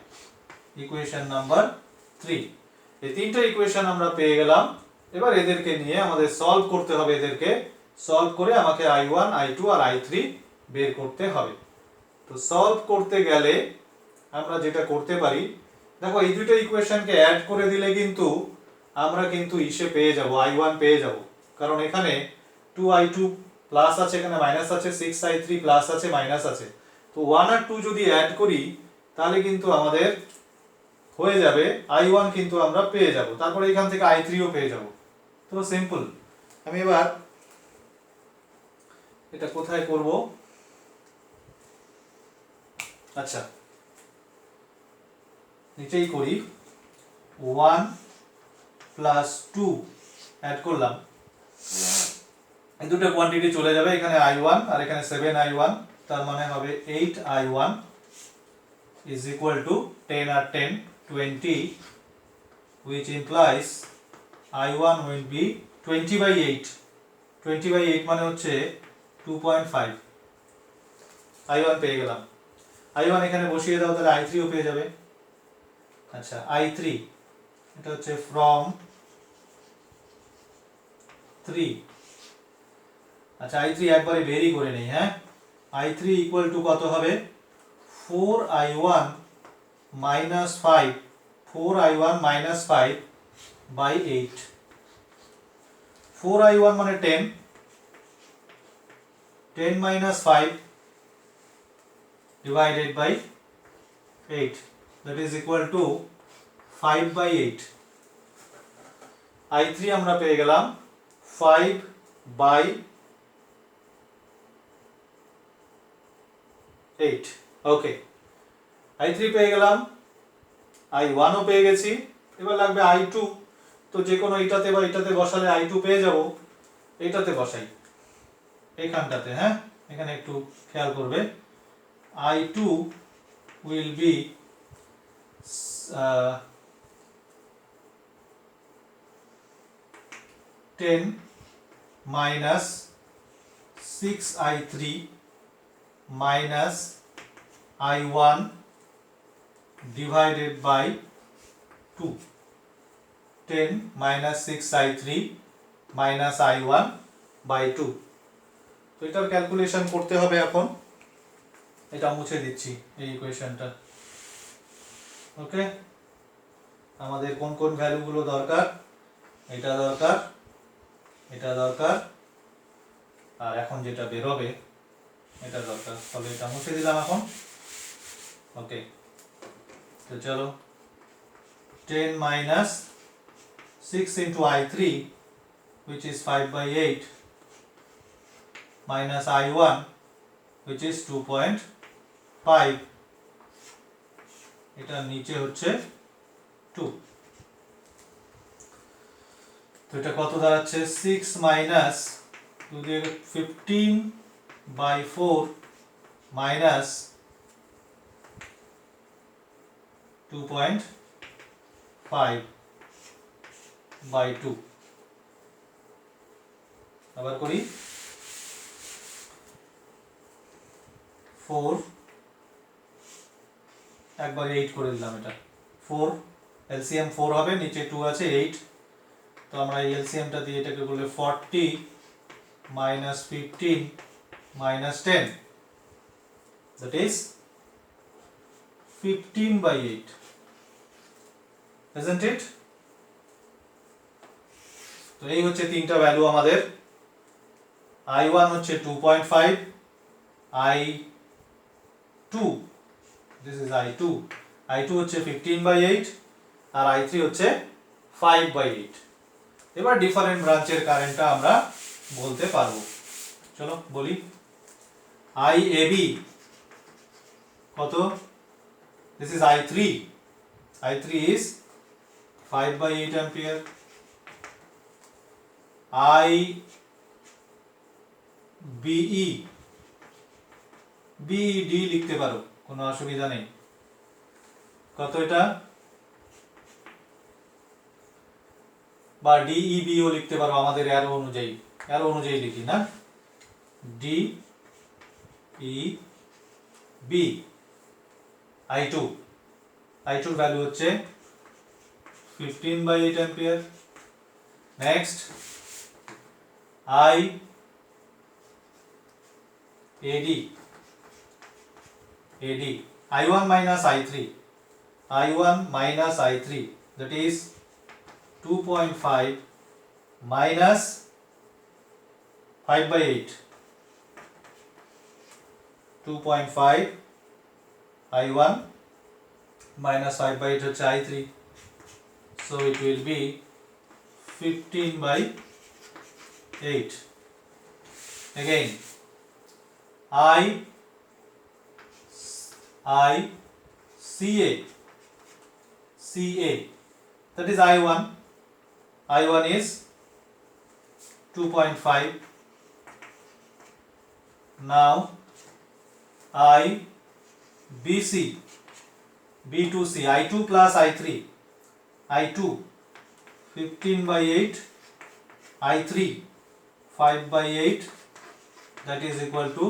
equation number 3। এই তিনটা ইকুয়েশন আমরা পেয়ে গেলাম। এবার এদেরকে নিয়ে আমাদের সলভ করতে হবে, এদেরকে সলভ করে আমাকে I1 I2 আর I3 বের করতে হবে। তো সলভ করতে গেলে আমরা যেটা করতে পারি, দেখো এই দুটো ইকুয়েশনকে অ্যাড করে দিলে কিন্তু আমরা কিন্তু ইসে পেয়ে যাব, I1 পেয়ে যাব, কারণ এখানে 2I2 প্লাস আছে, এখানে মাইনাস আছে, 6I3 প্লাস আছে মাইনাস আছে, তো 1 আর 2 যদি অ্যাড করি তাহলে কিন্তু আমাদের হয়ে যাবে I1 কিন্তু আমরা পেয়ে যাব, তারপরে এখান থেকে I3 ও পেয়ে যাব। তো সিম্পল। আমি এবার এটা কোথায় করব, আচ্ছা নিচেই করি, 1 প্লাস 2 অ্যাড করলাম, এই দুটো কোয়ান্টিটি চলে যাবে, এখানে I1 আর এখানে 7I1, তার মানে হবে 8I1 is equal to 10 R 10 20, which implies I1 will be 20/8, 20/8 মানে হচ্ছে 2.5, I1 পেয়ে গেলাম। I1 এখানে বসিয়ে দাও, তাহলে I3 ও পেয়ে যাবে। আচ্ছা I3 এটা হচ্ছে from 3। আচ্ছা i3 একবারে বেরি করে নেই, হ্যাঁ। i3 ইকুয়াল টু কত হবে? 4i1 minus 5, 4i1 minus 5 by 8। 4i1 মানে 10, 10 minus 5 divided by 8, that is equal to 5 by 8। i3 আমরা পেয়ে গেলাম 5 by 8। ওকে, i3 পেয়ে গেলাম, i1 ও পেয়ে গেছি, এবার লাগবে i2। তো যে কোনো এটাতে বা এটাতে বসালে i2 পেয়ে যাব, এটাতে বসাই এইখানটাতে, হ্যাঁ। এখানে একটু খেয়াল করবে, i2 will be 10 minus 6i3 minus i1 divided by 2। 10 minus 6i3 minus i1 by 2। তো এটার ক্যালকুলেশন করতে হবে এখন, এটা মুছে দিচ্ছি এই ইকুয়েশনটা। ওকে, আমাদের কোন কোন ভ্যালুগুলো দরকার? এটা দরকার, এটা দরকার, আর এখন যেটা বেরোবে এটা দরকার। তাহলে এটা মুছে দিলাম এখন। ওকে, তো চলো, 10 minus 6 into i3 which is 5 by 8 minus i1 which is 2.5, এটা নিচে হচ্ছে 2। তো এটা কত দাঁড়াচ্ছে? 6 minus 15 by 4 minus 2.5 by 2। আবার করি, 4 একবার 8 করে দিলাম, এটা 4 এলসিএম 4 হবে, নিচে 2 আছে 8। তো আমরা এই এলসিএমটা দিয়ে এটাকে বলে 40 minus 15 minus 10, that is 15 by 8, isn't it? তো এই হচ্ছে তিনটা ভ্যালু আমাদের। i1 হচ্ছে 2.5, i2, this is i2, i2 হচ্ছে 15 by 8, আর i3 হচ্ছে 5 by 8। এবার ডিফারেন্ট ব্রাঞ্চের কারেন্টটা আমরা বলতে পারবো। চলো বলি, iab কত? This is i3, i3 is 5 by 8 ampere। IBE, BED লিখতে পারো, কোনো অসুবিধা নেই। কত এটা? বা DEB ও লিখতে পারো, আমাদের অ্যারো অনুযায়ী লিখি না, DEB। i2 এর ভ্যালু হচ্ছে 15 by 8 ampere। Next IAD, I1 minus I3, that is 2.5 minus 5 by 8, 2.5 I1 minus 5 by 8 হচ্ছে I3, so it will be 15 by 8. Again, CA, that is I1 is 2.5. Now IBC, B2C, I2 plus I3, I2 15 by 8, I3 5 by 8, that is equal to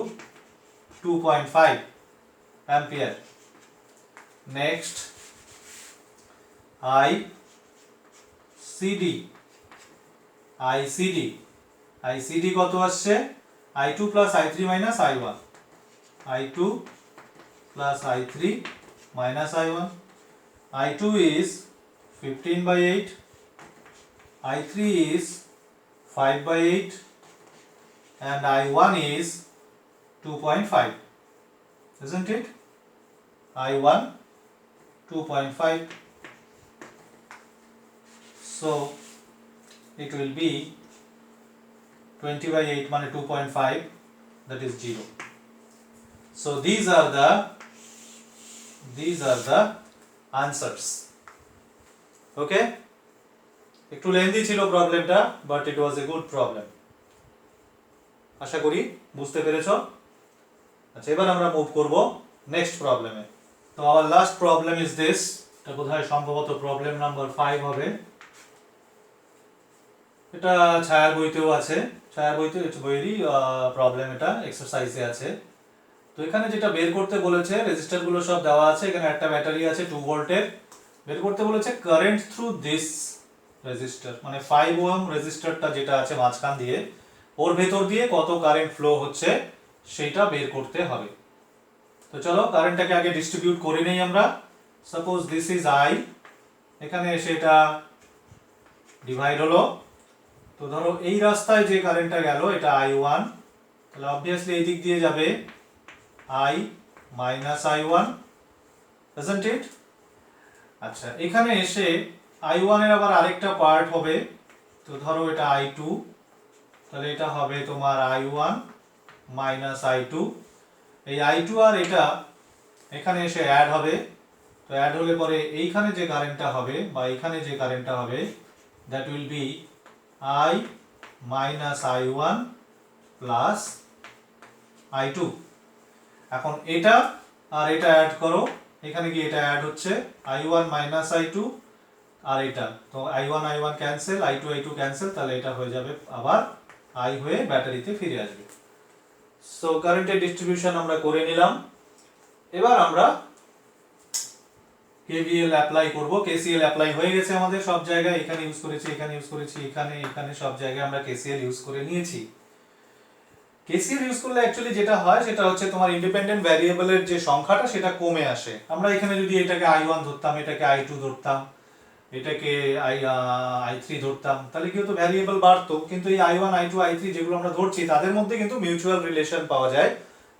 2.5 ampere. Next, ICD, ICD কত আসছে I2 plus I3 minus I1, I2 plus I3 minus I1. I2 is 15/8, I3 is 5/8, and I1 is 2.5, isn't it? I1 2.5. So it will be 20/8 মানে 2.5, that is 0. So these are the answers. Okay, একটু lengthy ছিল প্রবলেমটা, but it was a good problem. আশা করি বুঝতে পেরেছো। আচ্ছা, এবার আমরা মুভ করব নেক্সট প্রবলেমে। তো our last problem is this, এটা বোধহয় সম্ভবত প্রবলেম নাম্বার 5 হবে। এটা ছায়ার বইতেও আছে, ছায়ার বইতে বইয়েরই প্রবলেম, এটা এক্সারসাইজে আছে। তো এখানে যেটা বের করতে বলেছে, রেজিস্টারগুলো সব দেওয়া আছে, এখানে একটা ব্যাটারি আছে 2 ভোল্টের, বের করতে বলেছে কারেন্ট থ্রু দিস রেজিস্টার, মানে 5 ওহম রেজিস্টারটা যেটা আছে মাঝখান দিয়ে, ওর ভেতর দিয়ে কত কারেন্ট ফ্লো হচ্ছে সেটা বের করতে হবে। তো চলো কারেন্টটাকে আগে ডিস্ট্রিবিউট করে নেই আমরা। সাপোজ দিস ইজ I, এখানে এসে এটা ডিভাইড হলো। তো ধরো এই রাস্তায় যে কারেন্টটা গেল এটা I1, তাহলে অবভিয়াসলি এই দিক দিয়ে যাবে I minus I1, isn't it? আচ্ছা, এখানে এসে I1 এর আবার আরেকটা পার্ট হবে, তো ধরো এটা I2, তাহলে এটা হবে তোমার I1 minus I2। এই I2 আর এটা এখানে এসে অ্যাড হবে, তো অ্যাড হলে পরে এইখানে যে কারেন্টটা হবে বা এইখানে যে কারেন্টটা হবে, that will be I minus I1 plus I2। এখন এটা আর এটা অ্যাড করো, এখানে কি এটা অ্যাড হচ্ছে I1 minus I2 আর এটা, তো I1 I1 cancel, I2 I2 cancel, তাহলে এটা হয়ে যাবে আবার I হয়ে ব্যাটারিতে ফিরে আসবে। সো কারেন্টের ডিস্ট্রিবিউশন আমরা করে নিলাম। এবার আমরা KVL অ্যাপ্লাই করব। KCL অ্যাপ্লাই হয়ে গেছে আমাদের সব জায়গায়, এখানে ইউজ করেছি, এখানে ইউজ করেছি, এখানে সব জায়গায় আমরা KCL ইউজ করে নিয়েছি। KCL ইউজ করলে অ্যাকচুয়ালি যেটা হয় সেটা হচ্ছে তোমার ইন্ডিপেন্ডেন্ট ভ্যারিয়েবলের যে সংখ্যাটা সেটা কমে আসে। আমরা এখানে যদি এটাকে I1 ধরতাম, এটাকে I2 ধরতাম, এটাকে I3 ধরতাম, তাহলে কি হতো, ভ্যারিয়েবল বাড়তো, কিন্তু এই I1 I2 I3 যেগুলো আমরা ধরছি তাদের মধ্যে কিন্তু মিউচুয়াল রিলেশন পাওয়া যায়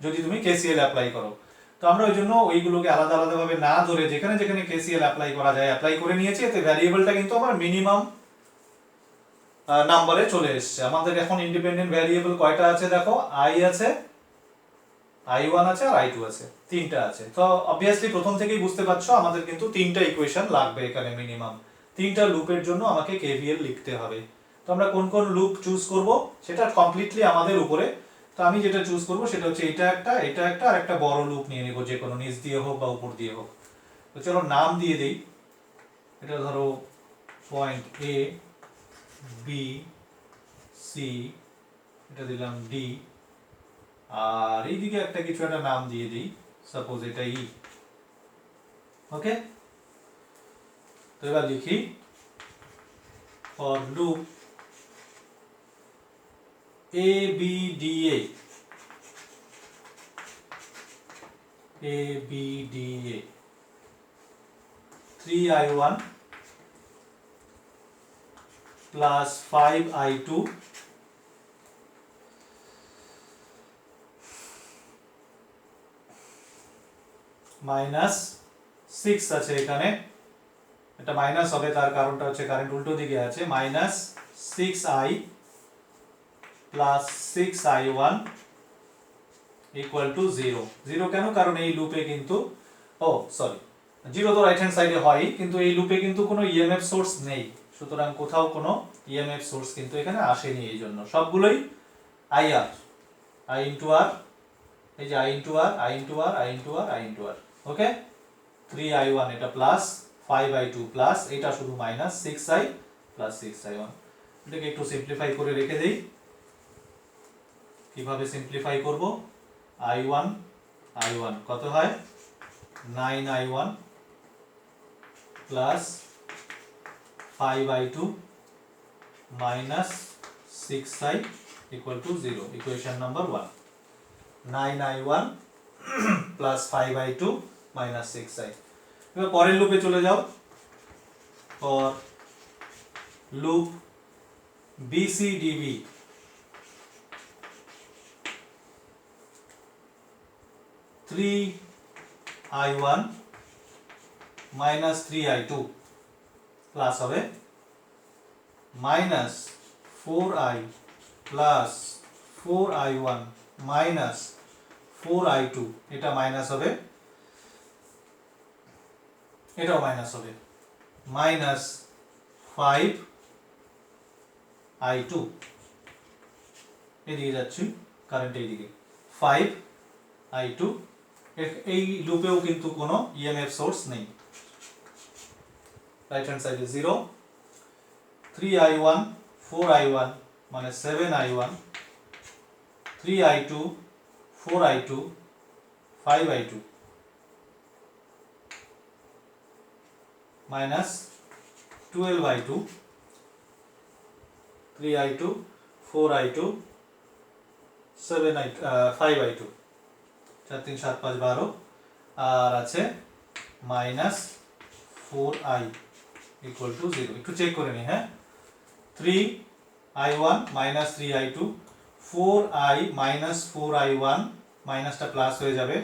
যদি তুমি KCL অ্যাপ্লাই করো। তো আমরা ওই জন্য ওইগুলোকে আলাদা আলাদা ভাবে না ধরে যেখানে যেখানে KCL অ্যাপ্লাই করা যায় অ্যাপ্লাই করে নিয়েছি, এতে ভ্যারিয়েবলটা কিন্তু আমার মিনিমাম নাম্বারে চলে এসেছে। আমাদের এখন ইন্ডিপেন্ডেন্ট ভ্যারিয়েবল কয়টা আছে দেখো, I আছে, I1 আছে আর I2 আছে, তিনটা আছে। তো অবভিয়াসলি প্রথম থেকেই বুঝতে পারছো আমাদের কিন্তু তিনটা ইকুয়েশন লাগবে এখানে মিনিমাম, তিনটা লুপের জন্য আমাকে KVL লিখতে হবে। তো আমরা কোন কোন লুপ চুজ করব সেটা কমপ্লিটলি আমাদের উপরে। তো আমি যেটা চুজ করব সেটা হচ্ছে এটা একটা আর একটা বড় লুপ নিয়ে নেব, যে কোনো নিচ দিয়ে হোক বা উপর দিয়ে হোক। তো চলো নাম দিয়ে দেই, এটা ধরো পয়েন্ট A B C, এটা দিলাম D, আর এইদিকে একটা কিছু একটা নাম দিয়ে দিই, সাপোজ এটা E। ওকে, তো এবার লিখি for loop ABDA, ABDA 3I1 plus 5I2 minus 6 আছে এখানে, এটা মাইনাস হবে তার কারণটা হচ্ছে কারেন্ট উল্টো দিকে আছে, minus 6I plus 6I1 equal to 0। 0 কেন, কারণ এই লুপে কিন্তু, ও সরি, 0 তো রাইট হ্যান্ড সাইডে হয়, কিন্তু এই লুপে কিন্তু কোনো ইএমএফ সোর্স নেই, সুতরাং কোথাও কোনো ইএমএফ সোর্স কিন্তু এখানে আসেনি, এই জন্য সবগুলোই IR, I ইন্টু আর, এই যে I into R, I into R, I into R, I into R. Okay, 3I1 এটা প্লাস 5I2 প্লাস, এটা শুধু মাইনাস 6I প্লাস 6I1। এটাকে একটু সিম্পলিফাই করে রেখে দেই। কিভাবে সিম্পলিফাই করব, I1 কত হয়, 9I1 plus 5I2 minus 6I equal to 0, equation number 1। 9i1 plus 5i2 minus 6i। এবার পরের লুপে চলে যাও। For loop BCDB, three i1 minus 3i2 plus হবে minus 4i plus 4i1 minus 4i2, এটা মাইনাস হবে, এটাও মাইনাস হবে, মাইনাস 5i2, এদিকে যাচ্ছি কারেন্ট এইদিকে, 5i2। এই লুপেও কিন্তু কোনো ইএমএফ সোর্স নেই। রাইট হ্যান্ড সাইডে 0, 3i1 4i1 মানে 7i1, 3i2 4i2 5i2 minus 12i2, 3i2 4i2 7i2 5i2, 4 3 7 5 12, আর আছে মাইনাস 4i ইকুয়াল টু 0। একটু চেক করে নিই, হ্যাঁ, 3i1 minus 3i2, 4i minus 4i1, মাইনাসটা প্লাস হয়ে যাবে,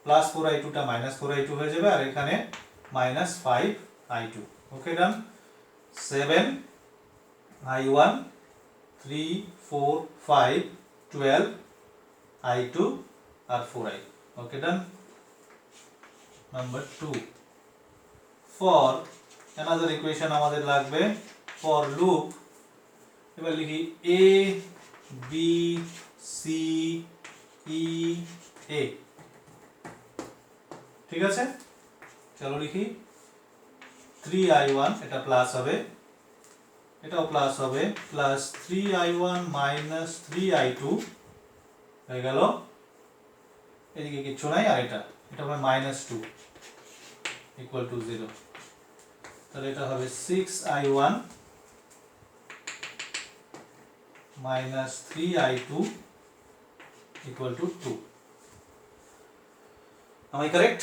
প্লাস 4i2 টা মাইনাস 4i2 হয়ে যাবে, আর এখানে minus 5i2। Okay, done. 7i1 3 4 5 12i2 আর 4i। Okay, done. Number 2, for another equation আমাদের লাগবে ফর লুপ, এবার লিখি a b c e a, ঠিক আছে, চলো লিখি 3i1, এটা প্লাস হবে, এটাও প্লাস হবে, প্লাস 3i1 মাইনাস 3i2 হয়ে গেল, এদিকে কিছু নাই, আর এটা হবে মাইনাস 2 ইকুয়াল টু 0, তাহলে এটা হবে 6i1 minus 3i2 equal to 2। Am I correct?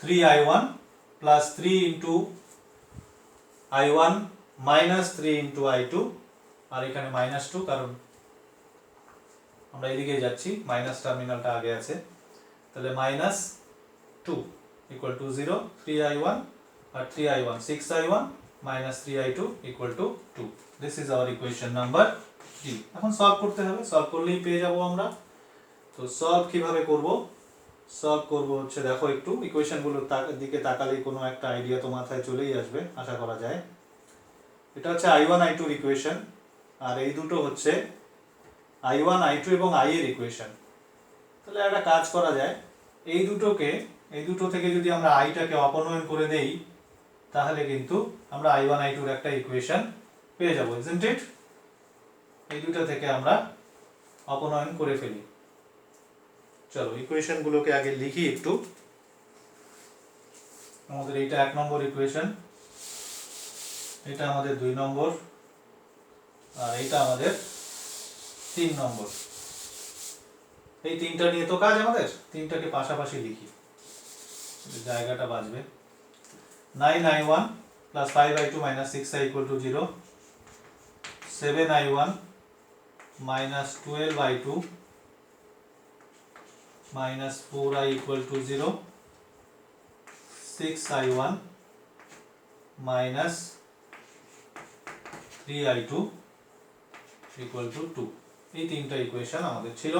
3i1 plus 3 into i1 minus 3 into i2, আর এখানে মাইনাস 2, কারণ আমরা এদিকে যাচ্ছি, মাইনাস টার্মিনালটা আগে আছে, তাহলে মাইনাস 2 ইকুয়াল টু 0, 3i1 আর 3i1 6i1 minus 3i2 equal to 2। This is our equation number 3। এখন সলভ করতে হবে, সলভ করলেই পেয়ে যাব আমরা। তো সলভ কিভাবে করব? সলভ করব হচ্ছে, দেখো একটু ইকুয়েশনগুলোর দিকে তাকালেই কোনো একটা আইডিয়া তো মাথায় চলেই আসবে আশা করা যায়। এটা হচ্ছে i1 i2 এর ইকুয়েশন, আর এই দুটো হচ্ছে i1 i2 এবং i এর ইকুয়েশন। তাহলে একটা কাজ করা যায়, এই দুটো থেকে যদি আমরা আইটাকে অপনয়ন করে দেই, তাহলে কিন্তু আমরা i1 i2 এর একটা ইকুয়েশন পেয়ে যাবো, isn't it? এই দুটো থেকে আমরা অপনয়ন করে ফেলি। চলো ইকুয়েশন গুলোকে আগে লিখি একটু। আমাদের এইটা 1 নম্বর ইকুয়েশন, এটা আমাদের 2 নম্বর, আর এইটা আমাদের 3 নম্বর। এই তিনটা নিয়ে তো কাজ আমাদের, তিনটাকে পাশাপাশি লিখি, জায়গাটা বাঁচবে। 9i1 plus 5i2 minus 6i equal to 0, 7i1 minus 12i2 minus 4i equal to 0, 6i1 minus 3i2 equal to 2। এই তিনটা ইকুয়েশন আমাদের ছিল,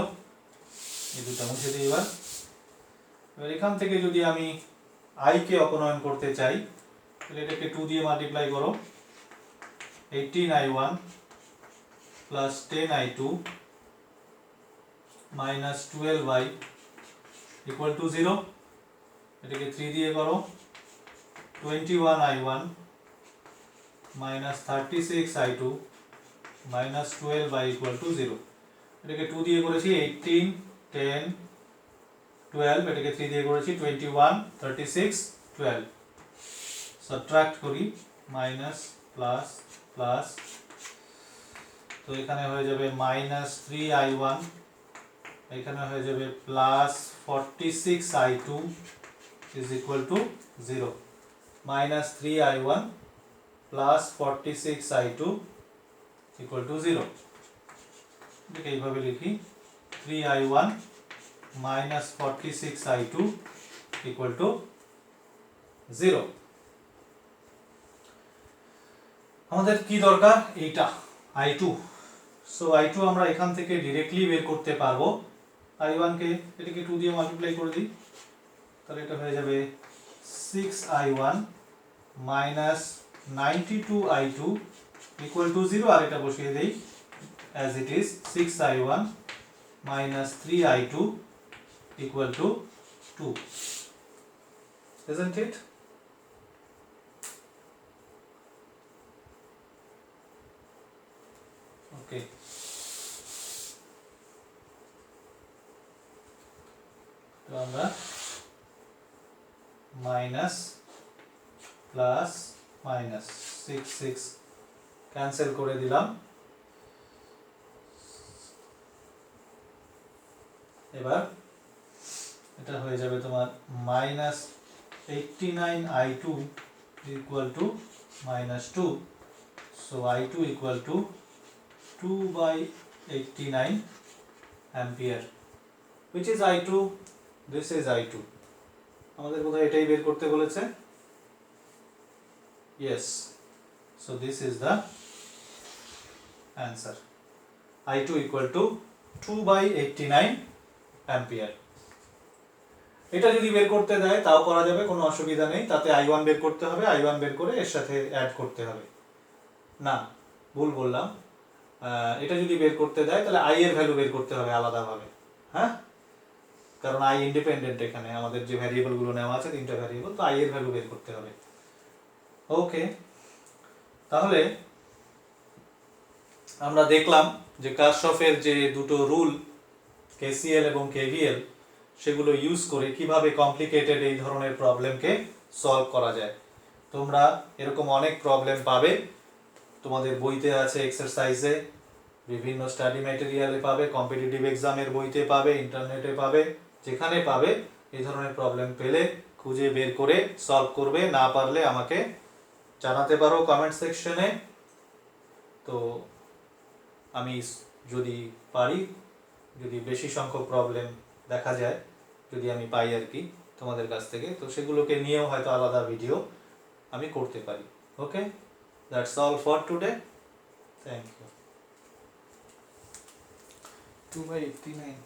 এই দুটো মুছে দিই। এবার এখান থেকে যদি আমি i কে অপনয়ন করতে চাই, তাহলে এটাকে 2 দিয়ে মাল্টিপ্লাই করো, 18i1 plus 10i2 minus 12i equal to 0, এটাকে 3 দিয়ে করো, 21i1 minus 36i2 minus 12i equal to 0, এটাকে 2 দিয়ে করেছি, 18 10 12, এটাকে 3 দিয়ে করেছি, 21 36 12, সাবট্রাক্ট করি, মাইনাস প্লাস প্লাস তো এখানে হয়ে যাবে -3i1, এখানে হয়ে যাবে +46i2 is equal to 0. -3i1 +46i2 equal to 0. এটাকে এইভাবে লিখি, 3i1 -46i2 equal to 0. আমাদের কি দরকার? এইটা i2. সো i2 আমরা এখান থেকে ডিরেক্টলি বের করতে পারবো। i1 কে এটাকে 2 দিয়ে মাল্টিপ্লাই করে দিই, তাহলে এটা হয়ে যাবে 6i1 -92i2 equal to 0, আর এটা বসিয়ে দেই as it is 6i1 -3i2 equal to 2, isn't it? Okay. তো আমরা মাইনাস প্লাস মাইনাস 6 ক্যান্সেল করে দিলাম। এবার এটা হয়ে যাবে তোমার -89i2 equal to -2, so i2 equal to 2/89 ampere, which is i2, this is i2. আমাদের বোধহয় এটাই বের করতে বলেছে, yes, so this is the answer, i2 equal to 2/89 ampere. এটা যদি বের করতে দেয় তাও করা যাবে, কোনো অসুবিধা নেই, তাতে i1 বের করতে হবে, i1 বের করে এর সাথে অ্যাড করতে হবে। না, ভুল বললাম, এটা যদি বের করতে দেয় তাহলে i এর ভ্যালু বের করতে হবে আলাদাভাবে, হ্যাঁ, কারণ i ইন্ডিপেন্ডেন্ট, এখানে আমাদের যে ভ্যারিয়েবলগুলো নেওয়া আছে 3টা ভ্যারিয়েবল, তো i এর ভ্যালু বের করতে হবে। ওকে, তাহলে আমরা দেখলাম যে কারশফের যে দুটো রুল KCL এবং KVL সেগুলো ইউজ করে কিভাবে কমপ্লিকেটেড এই ধরনের প্রবলেমকে সলভ করা যায়। তোমরা এরকম অনেক প্রবলেম পাবে, তোমাদের বইতে আছে, এক্সারসাইজে, বিভিন্ন স্টাডি ম্যাটেরিয়ালে পাবে, কম্পিটিটিভ এক্সামের বইতে পাবে, ইন্টারনেটে পাবে, যেখানে পাবে এই ধরনের প্রবলেম পেলে খুঁজে বের করে সলভ করবে। না পারলে আমাকে জানাতে পারো কমেন্ট সেকশনে, তো আমি যদি পারি, যদি বেশি সংখ্যক প্রবলেম দেখা যায়, যদি আমি পাই আর কি তোমাদের কাছ থেকে, তো সেগুলোকে নিয়েও হয়তো আলাদা ভিডিও আমি করতে পারি। Okay, that's all for today, thank you. 2/89